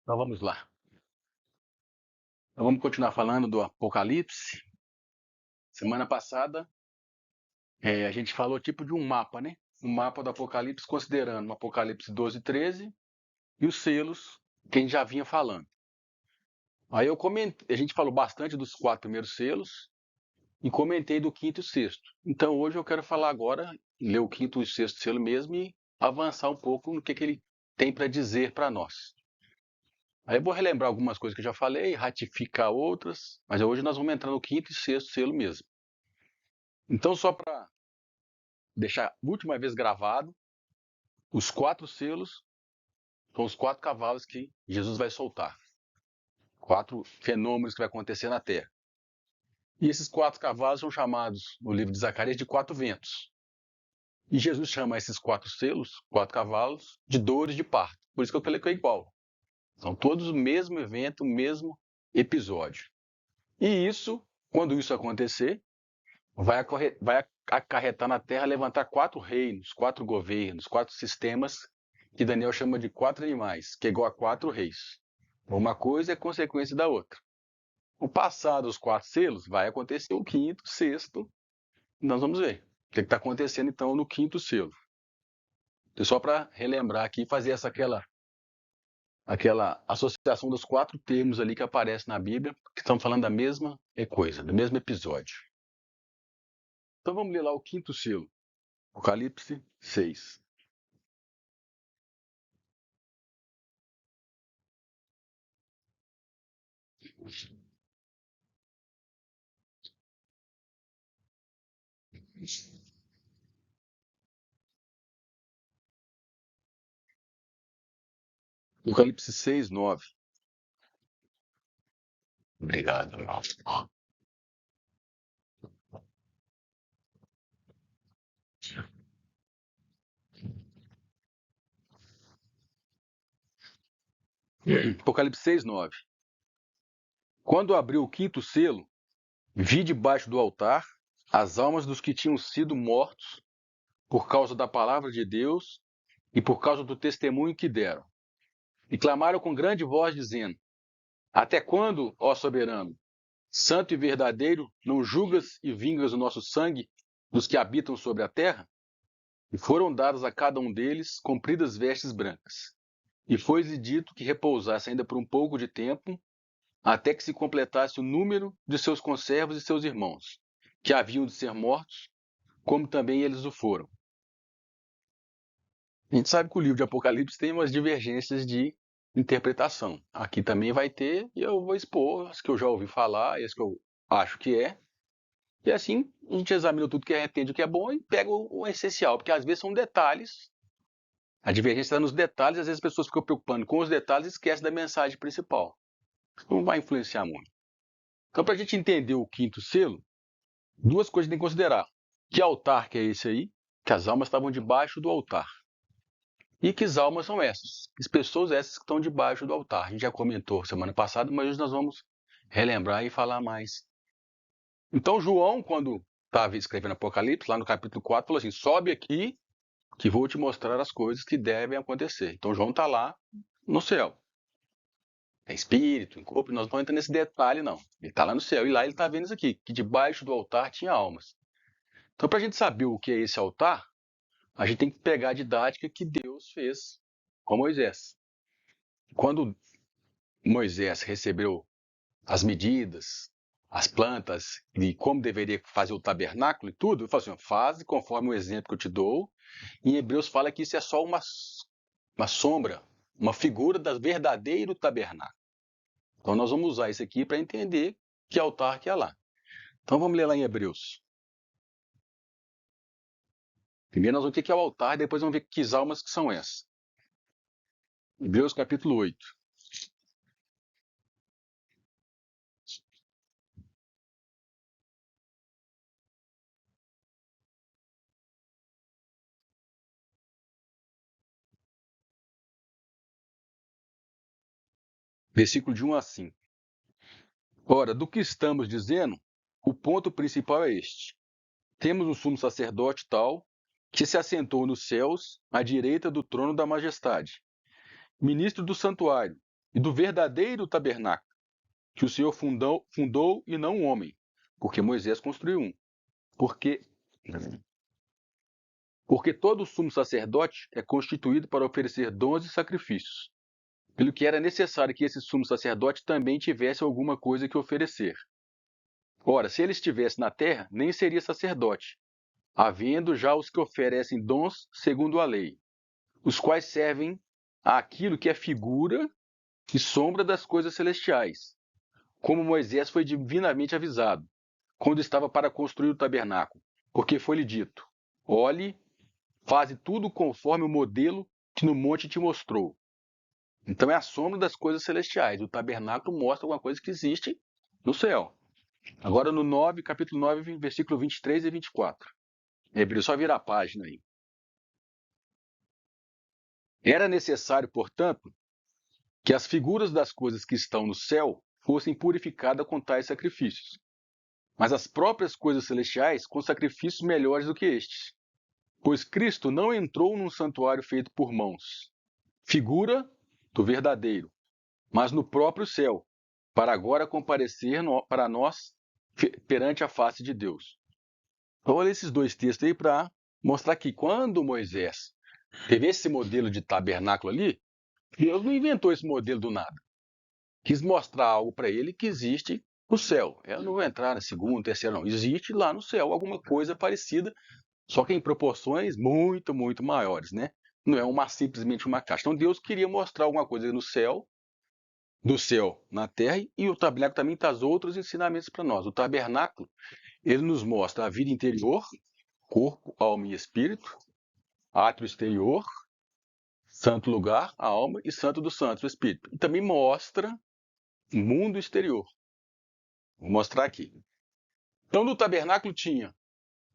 Então vamos lá. Então vamos continuar falando do Apocalipse. Semana passada a gente falou tipo de um mapa, né? Um mapa do Apocalipse considerando o Apocalipse 12 e 13 e os selos que a gente já vinha falando. Aí eu comentei, a gente falou bastante dos 4 primeiros selos e comentei do quinto e sexto. Então hoje eu quero falar agora, ler o quinto e sexto selo mesmo e avançar um pouco no que ele tem para dizer para nós. Aí eu vou relembrar algumas coisas que eu já falei, ratificar outras, mas hoje nós vamos entrar no quinto e sexto selo mesmo. Então, só para deixar a última vez gravado, os 4 selos são os 4 cavalos que Jesus vai soltar. 4 fenômenos que vai acontecer na Terra. E esses 4 cavalos são chamados, no livro de Zacarias, de 4 ventos. E Jesus chama esses 4 selos, 4 cavalos, de dores de parto. Por isso que eu falei que é igual. São todos o mesmo evento, o mesmo episódio. E isso, quando isso acontecer, vai acarretar na Terra levantar 4 reinos, 4 governos, 4 sistemas, que Daniel chama de 4 animais, que é igual a 4 reis. Uma coisa é consequência da outra. O passado dos 4 selos, vai acontecer o quinto, sexto, nós vamos ver o que está acontecendo então no quinto selo. Então, só para relembrar aqui, fazer aquela associação dos 4 termos ali que aparecem na Bíblia, que estão falando da mesma coisa, do mesmo episódio. Então vamos ler lá o quinto selo, Apocalipse 6. Apocalipse 6, 9. Obrigado, irmão. Apocalipse 6, 9. Quando abriu o quinto selo, vi debaixo do altar as almas dos que tinham sido mortos por causa da palavra de Deus e por causa do testemunho que deram. E clamaram com grande voz, dizendo: Até quando, ó soberano, santo e verdadeiro, não julgas e vingas o nosso sangue dos que habitam sobre a terra? E foram dadas a cada um deles compridas vestes brancas. E foi-lhe dito que repousasse ainda por um pouco de tempo, até que se completasse o número de seus conservos e seus irmãos, que haviam de ser mortos, como também eles o foram. A gente sabe que o livro de Apocalipse tem umas divergências de interpretação. Aqui também vai ter, e eu vou expor as que eu já ouvi falar, e as que eu acho que é. E assim, a gente examina tudo que entende o que é bom e pega o essencial, porque às vezes são detalhes. A divergência está nos detalhes, às vezes as pessoas ficam preocupando com os detalhes e esquecem da mensagem principal. Não vai influenciar muito. Então, para a gente entender o quinto selo, 2 coisas tem que considerar. Que altar que é esse aí? Que as almas estavam debaixo do altar. E que almas são essas? Que pessoas essas que estão debaixo do altar. A gente já comentou semana passada, mas hoje nós vamos relembrar e falar mais. Então, João, quando estava escrevendo Apocalipse, lá no capítulo 4, falou assim: sobe aqui que vou te mostrar as coisas que devem acontecer. Então, João está lá no céu. É espírito, em corpo, nós não estamos entrando nesse detalhe, não. Ele está lá no céu, e lá ele está vendo isso aqui, que debaixo do altar tinha almas. Então, para a gente saber o que é esse altar, a gente tem que pegar a didática que Deus fez com Moisés. Quando Moisés recebeu as medidas, as plantas e como deveria fazer o tabernáculo e tudo, ele falou assim: faz conforme o exemplo que eu te dou. E em Hebreus fala que isso é só uma sombra, uma figura do verdadeiro tabernáculo. Então nós vamos usar isso aqui para entender que altar que é lá. Então vamos ler lá em Hebreus. Primeiro nós vamos ver o que é o altar, e depois vamos ver que almas que são essas. Hebreus capítulo 8. Versículo de 1 a 5. Ora, do que estamos dizendo, o ponto principal é este. Temos um sumo sacerdote tal, que se assentou nos céus, à direita do trono da majestade, ministro do santuário, e do verdadeiro tabernáculo, que o Senhor fundou e não um homem, porque Moisés construiu um. Porque todo sumo sacerdote é constituído para oferecer dons e sacrifícios, pelo que era necessário que esse sumo sacerdote também tivesse alguma coisa que oferecer. Ora, se ele estivesse na terra, nem seria sacerdote, havendo já os que oferecem dons segundo a lei, os quais servem àquilo que é figura e sombra das coisas celestiais, como Moisés foi divinamente avisado, quando estava para construir o tabernáculo, porque foi-lhe dito: olhe, faze tudo conforme o modelo que no monte te mostrou. Então é a sombra das coisas celestiais. O tabernáculo mostra alguma coisa que existe no céu. Agora no 9, capítulo 9, versículo 23 e 24. Hebreus, só virar a página aí. Era necessário, portanto, que as figuras das coisas que estão no céu fossem purificadas com tais sacrifícios, mas as próprias coisas celestiais com sacrifícios melhores do que estes. Pois Cristo não entrou num santuário feito por mãos, figura do verdadeiro, mas no próprio céu, para agora comparecer para nós perante a face de Deus. Então, olha esses dois textos aí para mostrar que quando Moisés teve esse modelo de tabernáculo ali, Deus não inventou esse modelo do nada. Quis mostrar algo para ele que existe no céu. Eu não vou entrar na segunda, terceira, não. Existe lá no céu alguma coisa parecida, só que em proporções muito, muito maiores, né? Não é simplesmente uma caixa. Então Deus queria mostrar alguma coisa no céu, do céu na terra, e o tabernáculo também traz outros ensinamentos para nós. O tabernáculo, ele nos mostra a vida interior, corpo, alma e espírito, átrio exterior, santo lugar, a alma, e santo dos santos, o espírito. E também mostra o mundo exterior. Vou mostrar aqui. Então, no tabernáculo tinha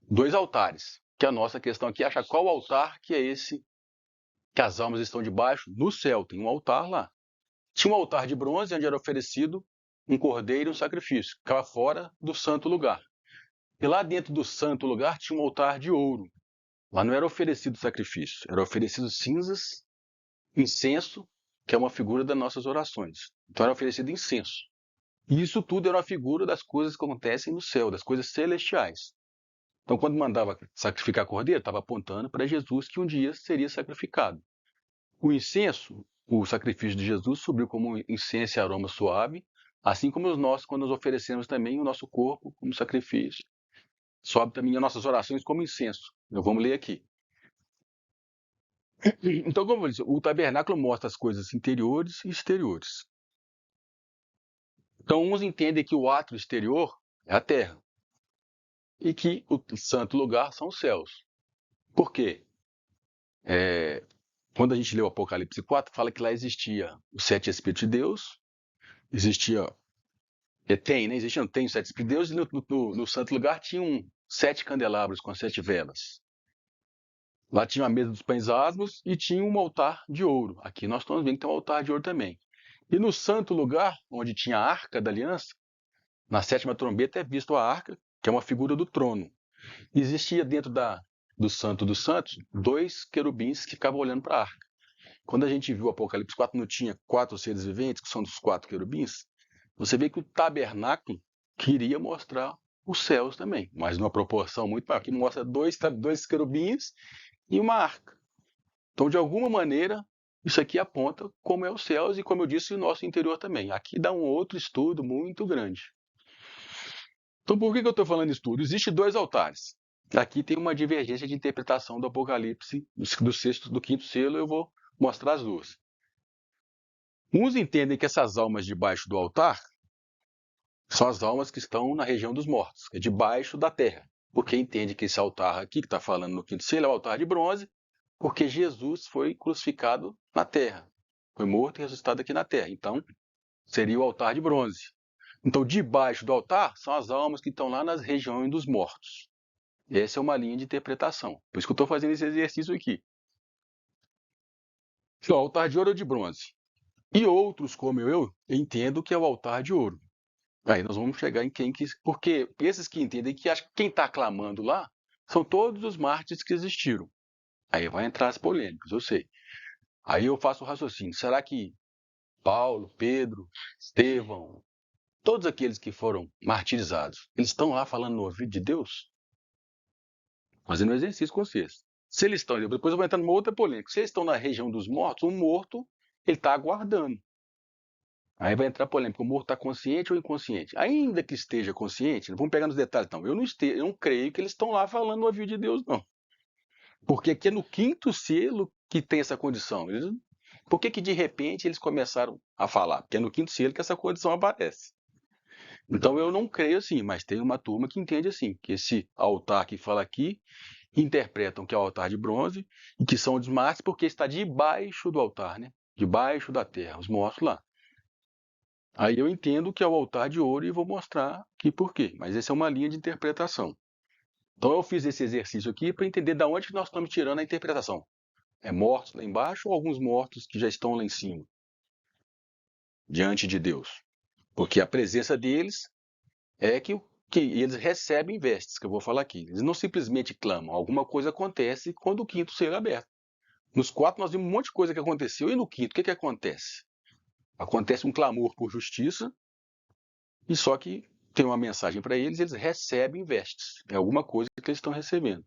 2 altares, que a nossa questão aqui é achar qual altar que é esse que as almas estão debaixo. No céu tem um altar lá. Tinha um altar de bronze onde era oferecido um cordeiro e um sacrifício, que ficava fora do santo lugar. E lá dentro do santo lugar tinha um altar de ouro. Lá não era oferecido sacrifício, era oferecido cinzas, incenso, que é uma figura das nossas orações. Então era oferecido incenso. E isso tudo era uma figura das coisas que acontecem no céu, das coisas celestiais. Então, quando mandava sacrificar cordeiro, estava apontando para Jesus que um dia seria sacrificado. O incenso, o sacrifício de Jesus, subiu como incenso e aroma suave, assim como nós, quando nos oferecemos também o nosso corpo como sacrifício. Sobe também as nossas orações como incenso. Vamos ler aqui. Então, como eu disse, o tabernáculo mostra as coisas interiores e exteriores. Então, uns entendem que o átrio exterior é a terra e que o santo lugar são os céus. Por quê? Quando a gente lê o Apocalipse 4, fala que lá existia os 7 Espíritos de Deus, existia, tem os 7 Espíritos de Deus, e no santo lugar tinham 7 candelabros com 7 velas. Lá tinha a mesa dos pães asmos e tinha um altar de ouro. Aqui nós estamos vendo que tem um altar de ouro também. E no santo lugar, onde tinha a arca da aliança, na 7ª trombeta é visto a arca, que é uma figura do trono. Existia dentro do Santo dos Santos 2 querubins que ficavam olhando para a arca. Quando a gente viu o Apocalipse 4, não tinha 4 seres viventes, que são dos 4 querubins, você vê que o tabernáculo queria mostrar os céus também, mas numa proporção muito maior. Aqui mostra dois querubins e uma arca. Então, de alguma maneira, isso aqui aponta como é os céus e, como eu disse, o nosso interior também. Aqui dá um outro estudo muito grande. Então, por que eu estou falando isso tudo? Existem 2 altares. Aqui tem uma divergência de interpretação do Apocalipse, do 5º selo, eu vou mostrar as 2. Uns entendem que essas almas debaixo do altar são as almas que estão na região dos mortos, que é debaixo da terra. Porque entende que esse altar aqui, que está falando no 5º selo, é o altar de bronze, porque Jesus foi crucificado na terra. Foi morto e ressuscitado aqui na terra. Então, seria o altar de bronze. Então, debaixo do altar são as almas que estão lá nas regiões dos mortos. Essa é uma linha de interpretação. Por isso que eu estou fazendo esse exercício aqui. Então, altar de ouro ou de bronze. E outros, como eu entendo que é o altar de ouro. Aí nós vamos chegar em quem que... Porque esses que entendem que acho que quem está clamando lá são todos os mártires que existiram. Aí vai entrar as polêmicas, eu sei. Aí eu faço o raciocínio. Será que Paulo, Pedro, Estevão, todos aqueles que foram martirizados, eles estão lá falando no ouvido de Deus, fazendo um exercício com vocês. Se eles estão, depois eu vou entrar numa outra polêmica. Se eles estão na região dos mortos, o morto, ele está aguardando. Aí vai entrar polêmica, o morto está consciente ou inconsciente? Ainda que esteja consciente, vamos pegar nos detalhes, então. Eu não creio que eles estão lá falando no ouvido de Deus, não. Porque aqui é no quinto selo que tem essa condição. Por que de repente eles começaram a falar? Porque é no quinto selo que essa condição aparece. Então eu não creio assim, mas tem uma turma que entende assim, que esse altar que fala aqui, interpretam que é o altar de bronze e que são os mártires porque está debaixo do altar, né? Debaixo da terra, os mortos lá. Aí eu entendo que é o altar de ouro e vou mostrar aqui por quê, mas essa é uma linha de interpretação. Então eu fiz esse exercício aqui para entender de onde que nós estamos tirando a interpretação. É mortos lá embaixo ou alguns mortos que já estão lá em cima, diante de Deus? Porque a presença deles é que eles recebem vestes, que eu vou falar aqui. Eles não simplesmente clamam, alguma coisa acontece quando o quinto selo é aberto. Nos 4 nós vimos um monte de coisa que aconteceu, e no quinto, o que acontece? Acontece um clamor por justiça, e só que tem uma mensagem para eles, eles recebem vestes. É alguma coisa que eles estão recebendo.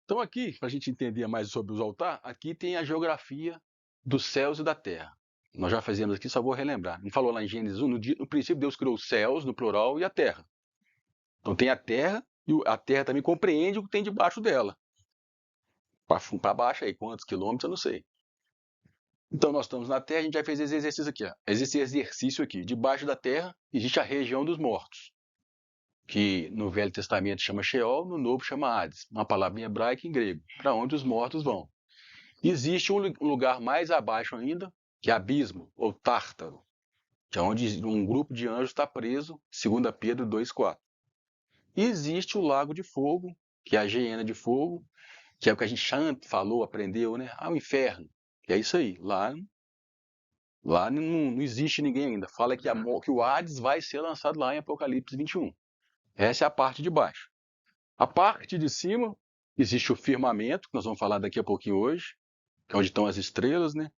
Então aqui, para a gente entender mais sobre os altares, aqui tem a geografia dos céus e da terra. Nós já fizemos aqui, só vou relembrar. Não falou lá em Gênesis 1, no princípio Deus criou os céus, no plural, e a terra. Então tem a terra, e a terra também compreende o que tem debaixo dela. Para baixo aí, quantos quilômetros, eu não sei. Então nós estamos na terra, a gente já fez esse exercício aqui. Ó. Esse exercício aqui. Debaixo da terra existe a região dos mortos, que no Velho Testamento chama Sheol, no Novo chama Hades. Uma palavra em hebraico e em grego, para onde os mortos vão. Existe um lugar mais abaixo ainda, que é abismo, ou tártaro, que é onde um grupo de anjos está preso, 2 Pedro 2,4. E existe o lago de fogo, que é a geena de fogo, que é o que a gente falou, aprendeu, né? Ah, o inferno. E é isso aí. Lá não existe ninguém ainda. Fala que o Hades vai ser lançado lá em Apocalipse 21. Essa é a parte de baixo. A parte de cima, existe o firmamento, que nós vamos falar daqui a pouquinho hoje, que é onde estão as estrelas, né?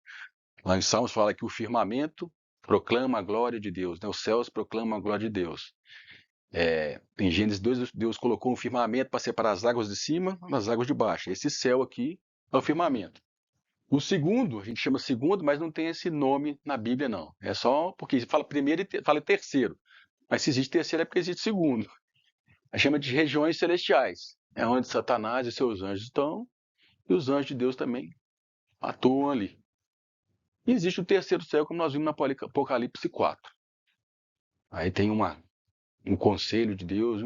Lá em Salmos fala que o firmamento proclama a glória de Deus, né? Os céus proclamam a glória de Deus. Em Gênesis 2, Deus colocou um firmamento para separar as águas de cima das águas de baixo. Esse céu aqui é o firmamento. O segundo, a gente chama segundo, mas não tem esse nome na Bíblia, não. É só porque fala primeiro e fala terceiro. Mas se existe terceiro é porque existe segundo. A chama de regiões celestiais. É onde Satanás e seus anjos estão, e os anjos de Deus também atuam ali. E existe o terceiro céu, como nós vimos na Apocalipse 4. Aí tem um conselho de Deus,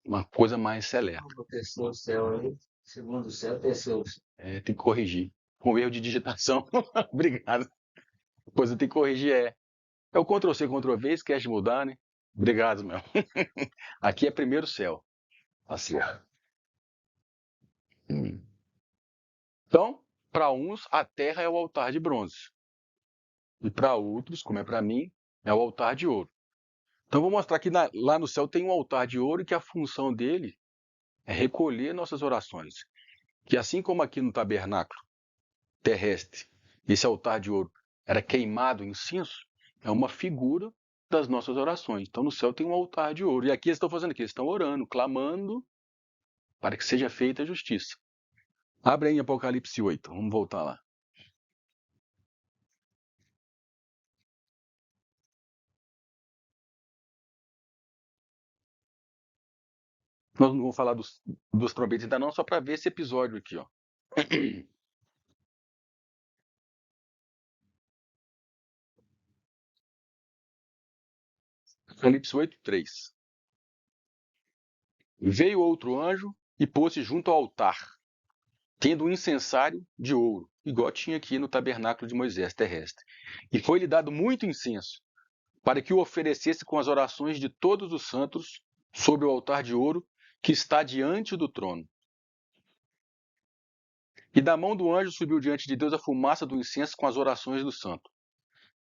uma coisa mais celeste. O terceiro céu aí, segundo céu, terceiro. Tem que corrigir. Com erro de digitação. Obrigado. Depois eu tenho que corrigir. É o Ctrl+C, Ctrl+V, esquece de mudar, né? Obrigado, meu. Aqui é primeiro céu. Assim. Então, para uns, a terra é o altar de bronze. E para outros, como é para mim, é o altar de ouro. Então, vou mostrar que lá no céu tem um altar de ouro e que a função dele é recolher nossas orações. Que assim como aqui no tabernáculo terrestre, esse altar de ouro era queimado incenso, é uma figura das nossas orações. Então, no céu tem um altar de ouro. E aqui eles estão fazendo o quê? Eles estão orando, clamando para que seja feita a justiça. Abre aí em Apocalipse 8, vamos voltar lá. Nós não vamos falar dos trombetas ainda não, só para ver esse episódio aqui, ó. Apocalipse 8, 3. Veio outro anjo e pôs-se junto ao altar, tendo um incensário de ouro, igual tinha aqui no tabernáculo de Moisés terrestre. E foi-lhe dado muito incenso, para que o oferecesse com as orações de todos os santos sobre o altar de ouro que está diante do trono. E da mão do anjo subiu diante de Deus a fumaça do incenso com as orações do santo.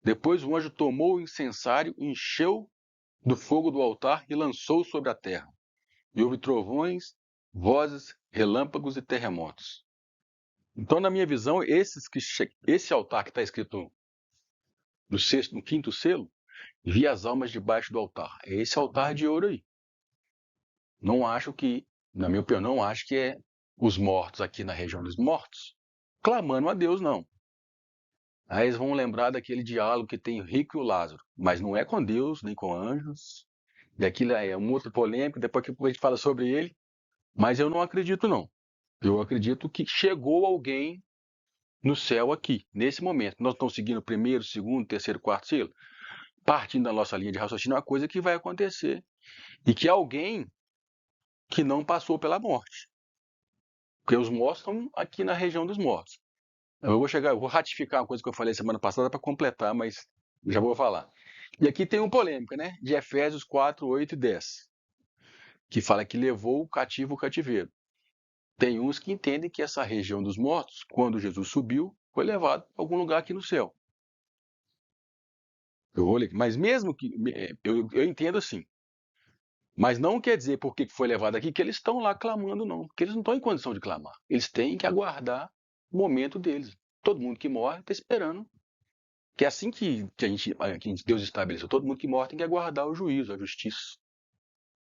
Depois o anjo tomou o incensário, encheu do fogo do altar e lançou sobre a terra. E houve trovões, vozes, relâmpagos e terremotos. Então, na minha visão, esse altar que está escrito no quinto selo, vi as almas debaixo do altar. É esse altar de ouro aí. Não acho que, na minha opinião, não acho que é os mortos aqui na região dos mortos, clamando a Deus, não. Aí eles vão lembrar daquele diálogo que tem o rico e o Lázaro, mas não é com Deus, nem com anjos. E aquilo é um outro polêmico, depois que a gente fala sobre ele, mas eu não acredito, não. Eu acredito que chegou alguém no céu aqui, nesse momento. Nós estamos seguindo o primeiro, segundo, terceiro, quarto selo. Partindo da nossa linha de raciocínio, é uma coisa que vai acontecer. E que alguém que não passou pela morte. Porque os mortos estão aqui na região dos mortos. Eu vou ratificar uma coisa que eu falei semana passada para completar, mas já vou falar. E aqui tem uma polêmica, né? De Efésios 4, 8 e 10, que fala que levou o cativo o cativeiro. Tem uns que entendem que essa região dos mortos, quando Jesus subiu, foi levado para algum lugar aqui no céu. Mas mesmo que. Eu entendo assim. Mas não quer dizer porque foi levado aqui que eles estão lá clamando, não. Porque eles não estão em condição de clamar. Eles têm que aguardar o momento deles. Todo mundo que morre está esperando. Que é assim que Deus estabeleceu. Todo mundo que morre tem que aguardar o juízo, a justiça.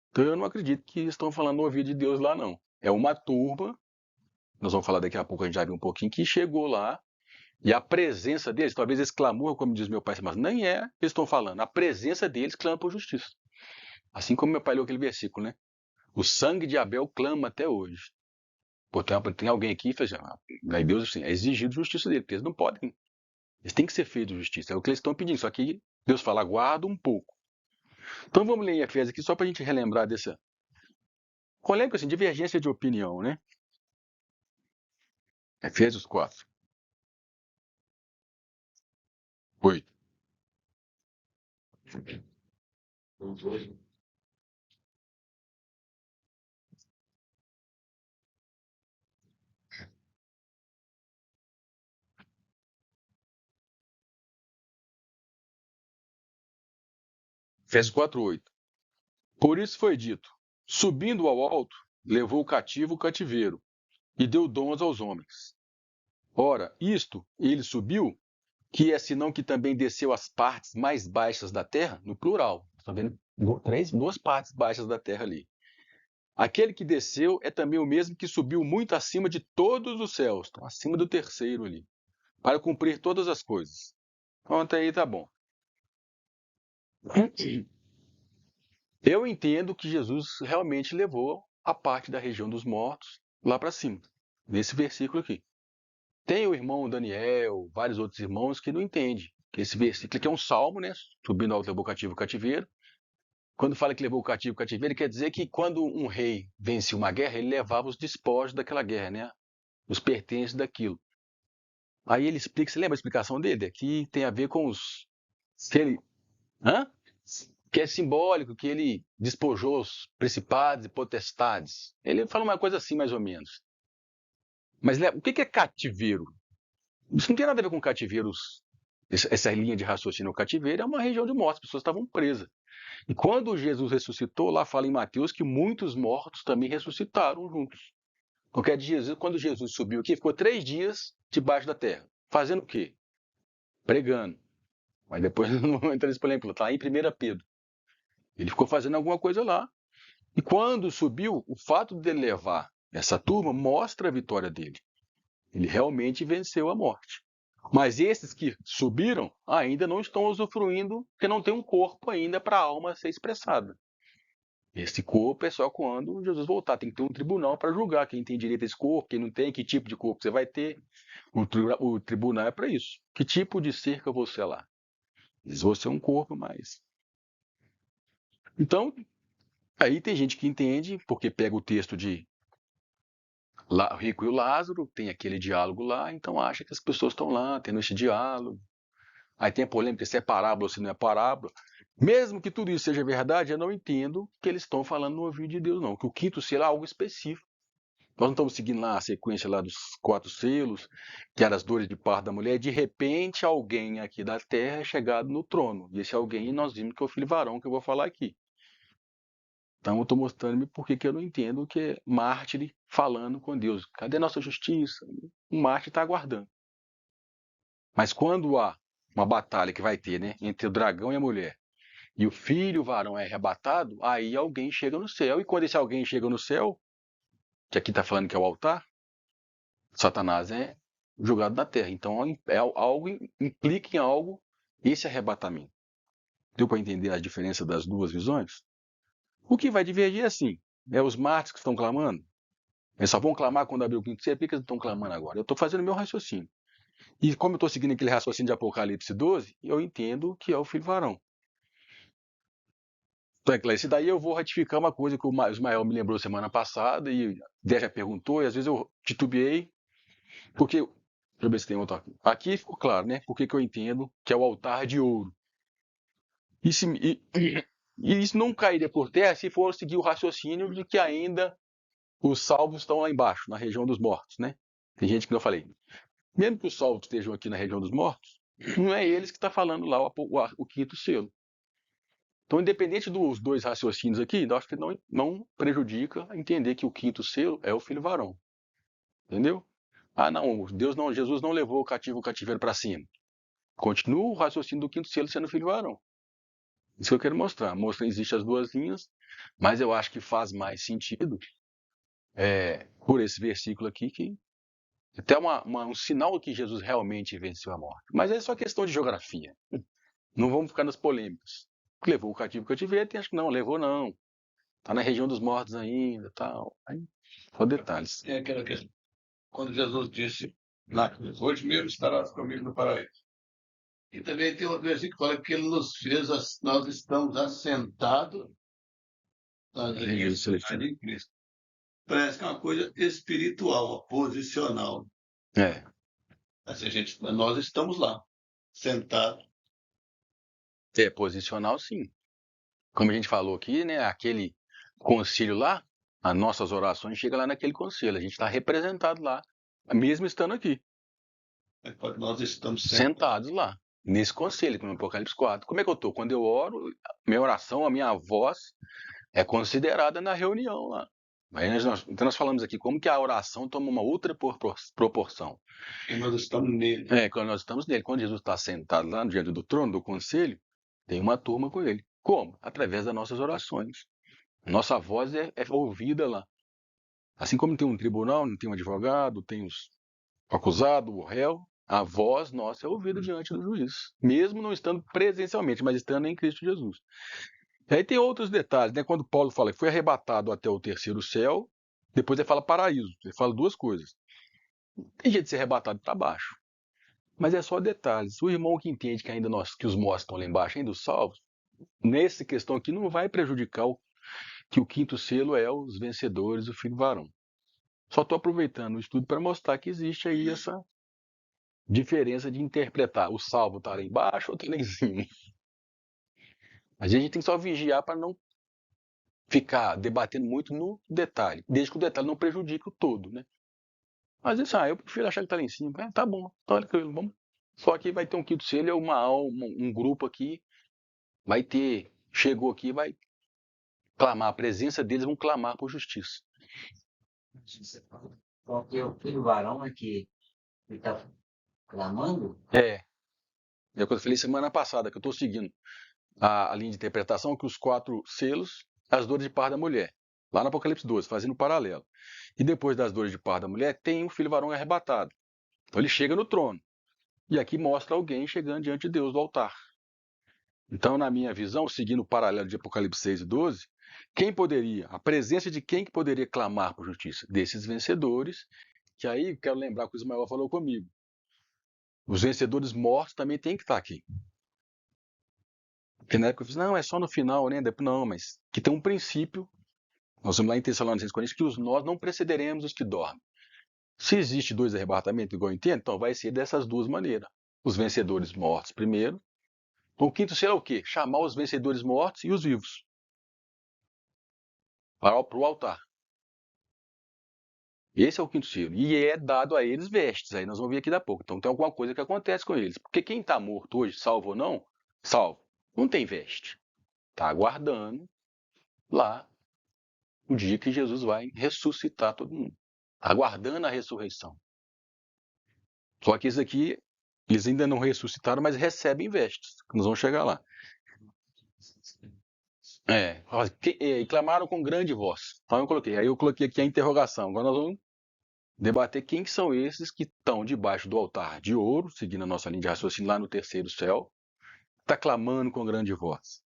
Então eu não acredito que estão falando no ouvido de Deus lá, não. É uma turma, nós vamos falar daqui a pouco, a gente já viu um pouquinho, que chegou lá. E a presença deles, talvez esse clamor, como diz meu pai, mas nem é eles estão falando. A presença deles clama por justiça. Assim como meu pai leu aquele versículo, né? O sangue de Abel clama até hoje. Portanto, tem alguém aqui que fez, aí Deus assim, é exigido justiça dele, porque eles não podem. Eles têm que ser feitos justiça. É o que eles estão pedindo. Só que Deus fala, aguarda um pouco. Então vamos ler em Efésios aqui, só para a gente relembrar dessa. Polêmica, assim, divergência de opinião, né? Efésios 4, 8. Efésios 4, 8. Por isso foi dito, subindo ao alto, levou o cativo o cativeiro, e deu dons aos homens. Ora, isto, ele subiu, que é senão que também desceu às partes mais baixas da terra, no plural. Estão vendo duas partes baixas da terra ali. Aquele que desceu é também o mesmo que subiu muito acima de todos os céus, então, acima do terceiro ali, para cumprir todas as coisas. Então, até aí tá bom. Eu entendo que Jesus realmente levou a parte da região dos mortos lá para cima, nesse versículo aqui. Tem o irmão Daniel, vários outros irmãos que não entendem que esse versículo aqui é um salmo, né? Subindo ao levou cativo o cativeiro. Quando fala que levou o cativo o cativeiro, quer dizer que quando um rei vencia uma guerra, ele levava os despojos daquela guerra, né? Os pertences daquilo. Aí ele explica, você lembra a explicação dele? Aqui tem a ver com os. Que ele, hã? Que é simbólico, que ele despojou os principados e potestades. Ele fala uma coisa assim, mais ou menos. Mas o que é cativeiro? Isso não tem nada a ver com cativeiros. Essa linha de raciocínio, o cativeiro é uma região de morte, as pessoas estavam presas. E quando Jesus ressuscitou, lá fala em Mateus que muitos mortos também ressuscitaram juntos. Porque quando Jesus subiu aqui, ficou 3 dias debaixo da terra. Fazendo o quê? Pregando. Mas depois não vou entrar nesse polêmico, está lá em 1 Pedro. Ele ficou fazendo alguma coisa lá. E quando subiu, o fato dele levar essa turma mostra a vitória dele. Ele realmente venceu a morte. Mas esses que subiram ainda não estão usufruindo, porque não tem um corpo ainda para a alma ser expressada. Esse corpo é só quando Jesus voltar. Tem que ter um tribunal para julgar quem tem direito a esse corpo, quem não tem, que tipo de corpo você vai ter. O tribunal é para isso. Que tipo de cerca você é lá? Você é um corpo, mas. Então, aí tem gente que entende, porque pega o texto de o rico e o Lázaro, tem aquele diálogo lá, então acha que as pessoas estão lá tendo esse diálogo. Aí tem a polêmica se é parábola ou se não é parábola. Mesmo que tudo isso seja verdade, eu não entendo que eles estão falando no ouvido de Deus, não. Que o quinto selo é algo específico. Nós não estamos seguindo lá a sequência lá dos 4 selos, que eram as dores de parto da mulher. De repente, alguém aqui da terra é chegado no trono. E esse alguém nós vimos que é o filho varão que eu vou falar aqui. Então eu estou mostrando por que eu não entendo o que é mártir falando com Deus. Cadê nossa justiça? O mártir está aguardando. Mas quando há uma batalha que vai ter, né, entre o dragão e a mulher, e o filho, o varão, é arrebatado, aí alguém chega no céu. E quando esse alguém chega no céu, que aqui está falando que é o altar, Satanás é julgado na terra. Então algo implica em algo esse arrebatamento. Deu para entender a diferença das duas visões? O que vai divergir é assim: é os mártires que estão clamando. Eles só vão clamar quando abrir o quinto selo. Por que eles estão clamando agora? Eu estou fazendo o meu raciocínio. E como eu estou seguindo aquele raciocínio de Apocalipse 12, eu entendo que é o filho varão. Então, esse daí eu vou ratificar uma coisa que o Ismael me lembrou semana passada, e Dé já perguntou, e às vezes eu titubeei, porque. Deixa eu ver se tem outro aqui. Aqui ficou claro, né? Por que eu entendo que é o altar de ouro. E isso não cairia por terra se for seguir o raciocínio de que ainda os salvos estão lá embaixo, na região dos mortos, né? Tem gente que não falei. Mesmo que os salvos estejam aqui na região dos mortos, não é eles que está falando lá o quinto selo. Então, independente dos dois raciocínios aqui, eu acho que não prejudica entender que o quinto selo é o filho varão. Entendeu? Ah, não, Jesus não levou o cativeiro para cima. Continua o raciocínio do quinto selo sendo filho varão. Isso que eu quero mostrar. Mostra que existem as duas linhas, mas eu acho que faz mais sentido por esse versículo aqui, que até um sinal que Jesus realmente venceu a morte. Mas é só questão de geografia. Não vamos ficar nas polêmicas. Levou o cativeiro, tem acho que não, levou não. Está na região dos mortos ainda, tal. Aí, só detalhes. É aquela questão. Quando Jesus disse, hoje mesmo estarás comigo no paraíso. E também tem outro versículo que fala que ele nos fez, nós estamos assentados em Cristo. Parece que é uma coisa espiritual, posicional. É. Assim, nós estamos lá, sentados. É posicional, sim. Como a gente falou aqui, né? Aquele concílio lá, as nossas orações chegam lá naquele concílio. A gente está representado lá, mesmo estando aqui. Nós estamos sentados lá, nesse concílio, no Apocalipse 4. Como é que eu estou? Quando eu oro, minha oração, a minha voz é considerada na reunião lá. Então nós falamos aqui como que a oração toma uma outra proporção. E nós estamos nele. Quando nós estamos nele. Quando Jesus está sentado lá diante do trono, do conselho, tem uma turma com ele. Como? Através das nossas orações. Nossa voz é ouvida lá. Assim como tem um tribunal, não tem um advogado, tem o acusado, o réu, a voz nossa é ouvida diante do juiz. Mesmo não estando presencialmente, mas estando em Cristo Jesus. E aí tem outros detalhes, né? Quando Paulo fala que foi arrebatado até o terceiro céu, depois ele fala paraíso. Ele fala duas coisas. Tem jeito de ser arrebatado para baixo. Mas é só detalhes. O irmão que entende que ainda que os mortos estão lá embaixo, ainda os salvos, nessa questão aqui não vai prejudicar que o quinto selo é os vencedores, o filho varão. Só estou aproveitando o estudo para mostrar que existe aí essa diferença de interpretar. O salvo está lá embaixo ou está lá em cima. A gente tem que só vigiar para não ficar debatendo muito no detalhe, desde que o detalhe não prejudique o todo, né? Às vezes, eu prefiro achar que está lá em cima. Tá bom, então olha, vamos. Só que vai ter um quinto selo, é uma alma, um grupo aqui, vai ter, chegou aqui, vai clamar, a presença deles, vão clamar por justiça. Porque o filho varão é que está clamando? É o que eu falei semana passada, que eu estou seguindo a linha de interpretação, que os 4 selos, as dores de parto da mulher. Lá no Apocalipse 12, fazendo um paralelo. E depois das dores de parto da mulher, tem um filho varão arrebatado. Então ele chega no trono. E aqui mostra alguém chegando diante de Deus do altar. Então, na minha visão, seguindo o paralelo de Apocalipse 6 e 12, a presença de quem que poderia clamar por justiça? Desses vencedores, que aí quero lembrar que o Ismael falou comigo. Os vencedores mortos também têm que estar aqui. Porque na época eu fiz, não, é só no final, né? Não, mas que tem um princípio. Nós vamos lá em Tessalonicenses Coríntios que nós não precederemos os que dormem. Se existe 2 arrebatamentos, igual eu entendo, então vai ser dessas duas maneiras. Os vencedores mortos primeiro. O quinto será o quê? Chamar os vencedores mortos e os vivos para o altar. Esse é o quinto selo. E é dado a eles vestes. Aí nós vamos ver aqui daqui a pouco. Então tem alguma coisa que acontece com eles. Porque quem está morto hoje, salvo ou não, salvo, não tem veste. Está aguardando lá o dia que Jesus vai ressuscitar todo mundo, aguardando a ressurreição. Só que isso aqui, eles ainda não ressuscitaram, mas recebem vestes. Nós vamos chegar lá. E clamaram com grande voz. Então eu coloquei aqui a interrogação. Agora nós vamos debater quem que são esses que estão debaixo do altar de ouro, seguindo a nossa linha de raciocínio lá no terceiro céu, está clamando com grande voz.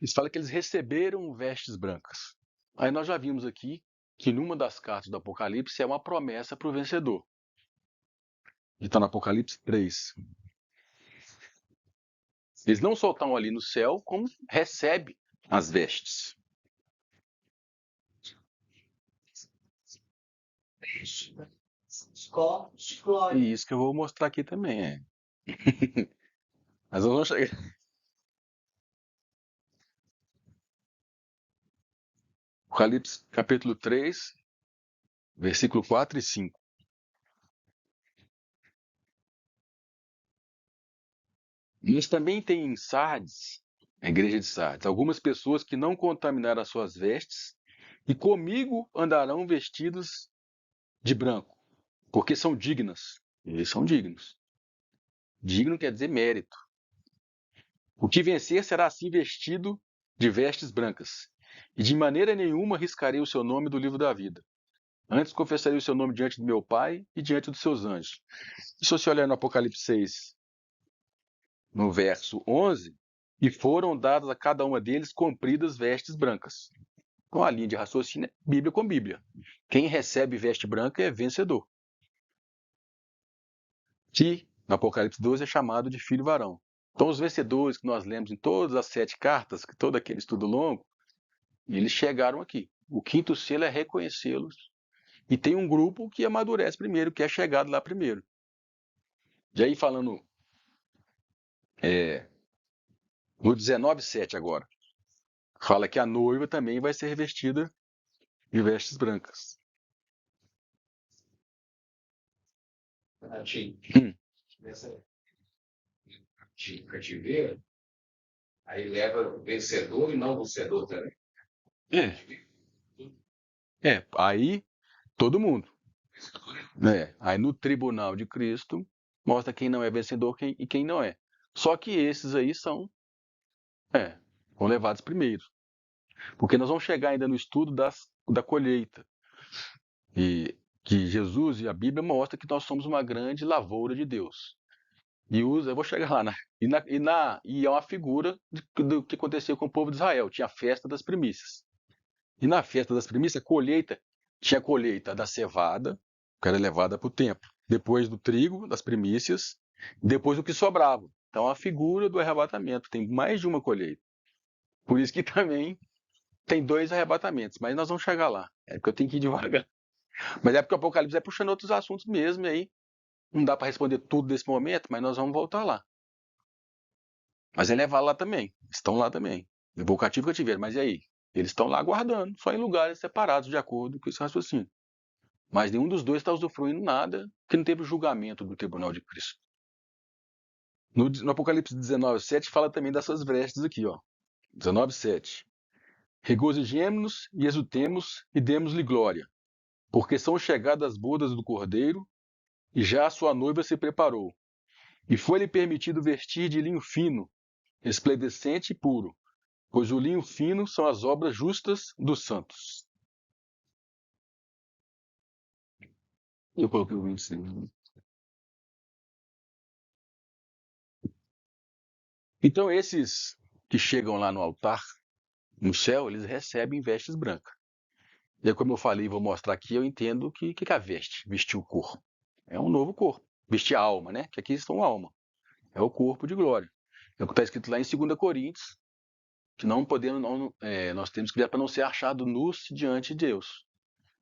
Eles falam que eles receberam vestes brancas. Aí nós já vimos aqui que numa das cartas do Apocalipse é uma promessa para o vencedor. E está no Apocalipse 3. Eles não só estão ali no céu, como recebem as vestes. E isso que eu vou mostrar aqui também. Mas nós vamos chegar. Apocalipse capítulo 3, versículo 4 e 5. Mas também tem em Sardes, a igreja de Sardes, algumas pessoas que não contaminaram as suas vestes e comigo andarão vestidos de branco, porque são dignas. Eles são dignos. Digno quer dizer mérito. O que vencer será assim vestido de vestes brancas, e de maneira nenhuma riscarei o seu nome do livro da vida. Antes confessarei o seu nome diante do meu Pai e diante dos seus anjos. E se você olhar no Apocalipse 6, no verso 11, e foram dadas a cada uma deles compridas vestes brancas. Então a linha de raciocínio é Bíblia com Bíblia. Quem recebe veste branca é vencedor. Que no Apocalipse 12 é chamado de filho varão. Então os vencedores que nós lemos em todas as 7 cartas, todo aquele estudo longo, eles chegaram aqui. O quinto selo é reconhecê-los. E tem um grupo que amadurece primeiro, que é chegado lá primeiro. E aí falando no 19:7 agora, fala que a noiva também vai ser vestida de vestes brancas. Nessa cativeiro, aí leva vencedor e não vencedor também. Aí todo mundo. Aí no tribunal de Cristo mostra quem não é vencedor e quem não é. Só que esses aí vão levados primeiro. Porque nós vamos chegar ainda no estudo da colheita. E que Jesus e a Bíblia mostram que nós somos uma grande lavoura de Deus. Eu vou chegar lá, e é uma figura do que aconteceu com o povo de Israel. Tinha a festa das primícias. E na festa das primícias, tinha a colheita da cevada, que era levada para o templo. Depois do trigo, das primícias, depois do que sobrava. Então, a figura do arrebatamento. Tem mais de uma colheita. Por isso que também tem 2 arrebatamentos. Mas nós vamos chegar lá. É porque eu tenho que ir devagar. Mas é porque o Apocalipse vai puxando outros assuntos mesmo. E aí não dá para responder tudo nesse momento, mas nós vamos voltar lá. Mas é levar lá também. Estão lá também. Levou o cativo e cativeiro. Mas e aí? Eles estão lá aguardando, só em lugares separados, de acordo com esse raciocínio. Mas nenhum dos dois está usufruindo nada, que não teve o julgamento do tribunal de Cristo. No Apocalipse 19:7 fala também dessas vestes aqui, ó. 19:7. Regozijemo-nos e exultemos e demos-lhe glória, porque são chegadas as bodas do Cordeiro, e já a sua noiva se preparou. E foi-lhe permitido vestir de linho fino, resplandecente e puro, pois o linho fino são as obras justas dos santos. Eu coloquei o 25. Então, esses que chegam lá no altar, no céu, eles recebem vestes brancas. E aí, como eu falei, vou mostrar aqui, eu entendo o que é a veste, vestir o corpo. É um novo corpo. Vestir a alma, né? Que aqui estão a alma. É o corpo de glória. É o que está escrito lá em 2 Coríntios, que nós temos que ver para não ser achado nus diante de Deus.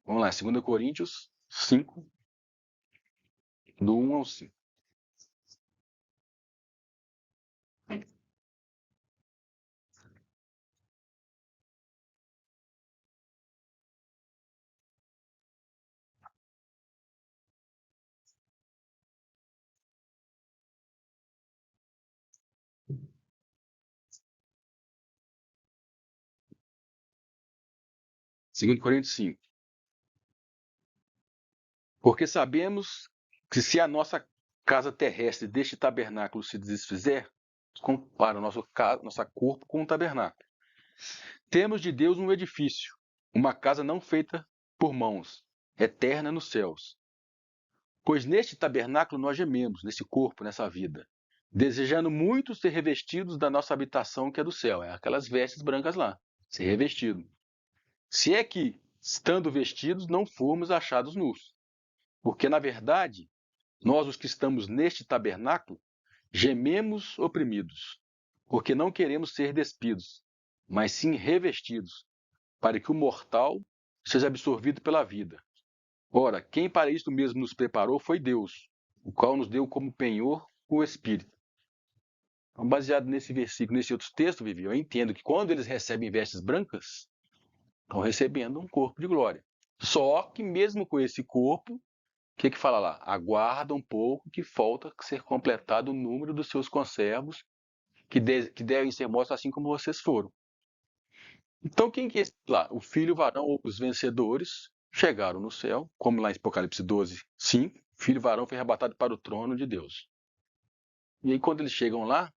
Vamos lá, 2 Coríntios 5, do 1 ao 5. 2 Coríntios 5. Porque sabemos que se a nossa casa terrestre deste tabernáculo se desfizer, compara o nosso corpo com um tabernáculo. Temos de Deus um edifício, uma casa não feita por mãos, eterna nos céus. Pois neste tabernáculo nós gememos, nesse corpo, nessa vida, desejando muito ser revestidos da nossa habitação que é do céu. É aquelas vestes brancas lá, ser revestido. Se é que, estando vestidos, não formos achados nus. Porque, na verdade, nós, os que estamos neste tabernáculo, gememos oprimidos, porque não queremos ser despidos, mas sim revestidos, para que o mortal seja absorvido pela vida. Ora, quem para isto mesmo nos preparou foi Deus, o qual nos deu como penhor o Espírito. Então, baseado nesse versículo, nesse outro texto, Vivi, eu entendo que quando eles recebem vestes brancas, estão recebendo um corpo de glória. Só que mesmo com esse corpo, o que fala lá? Aguarda um pouco que falta ser completado o número dos seus conservos que devem ser mortos assim como vocês foram. Então, quem que é lá? O filho varão ou os vencedores chegaram no céu, como lá em Apocalipse 12, 5, filho varão foi arrebatado para o trono de Deus. E aí, quando eles chegam lá,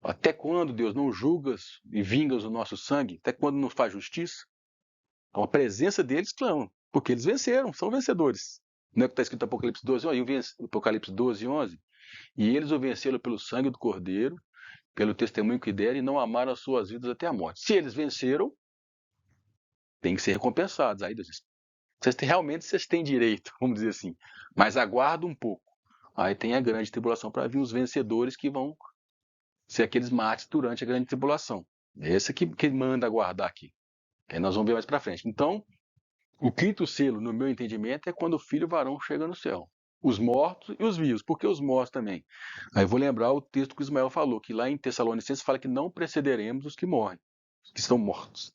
até quando, Deus, não julgas e vingas o nosso sangue? Até quando não faz justiça? Então, a presença deles clama, porque eles venceram, são vencedores. Não é o que está escrito em Apocalipse 12, Apocalipse 12, 11? E eles o venceram pelo sangue do Cordeiro, pelo testemunho que deram, e não amaram as suas vidas até a morte. Se eles venceram, tem que ser recompensados. Aí, Deus diz, realmente vocês têm direito, vamos dizer assim, mas aguarda um pouco. Aí tem a grande tribulação para vir os vencedores que vão ser aqueles mártires durante a grande tribulação. Esse que manda aguardar aqui. Aí nós vamos ver mais para frente. Então, o quinto selo, no meu entendimento, é quando o filho varão chega no céu. Os mortos e os vivos. Por que os mortos também? Aí eu vou lembrar o texto que o Ismael falou, que lá em Tessalonicenses fala que não precederemos os que morrem, os que estão mortos.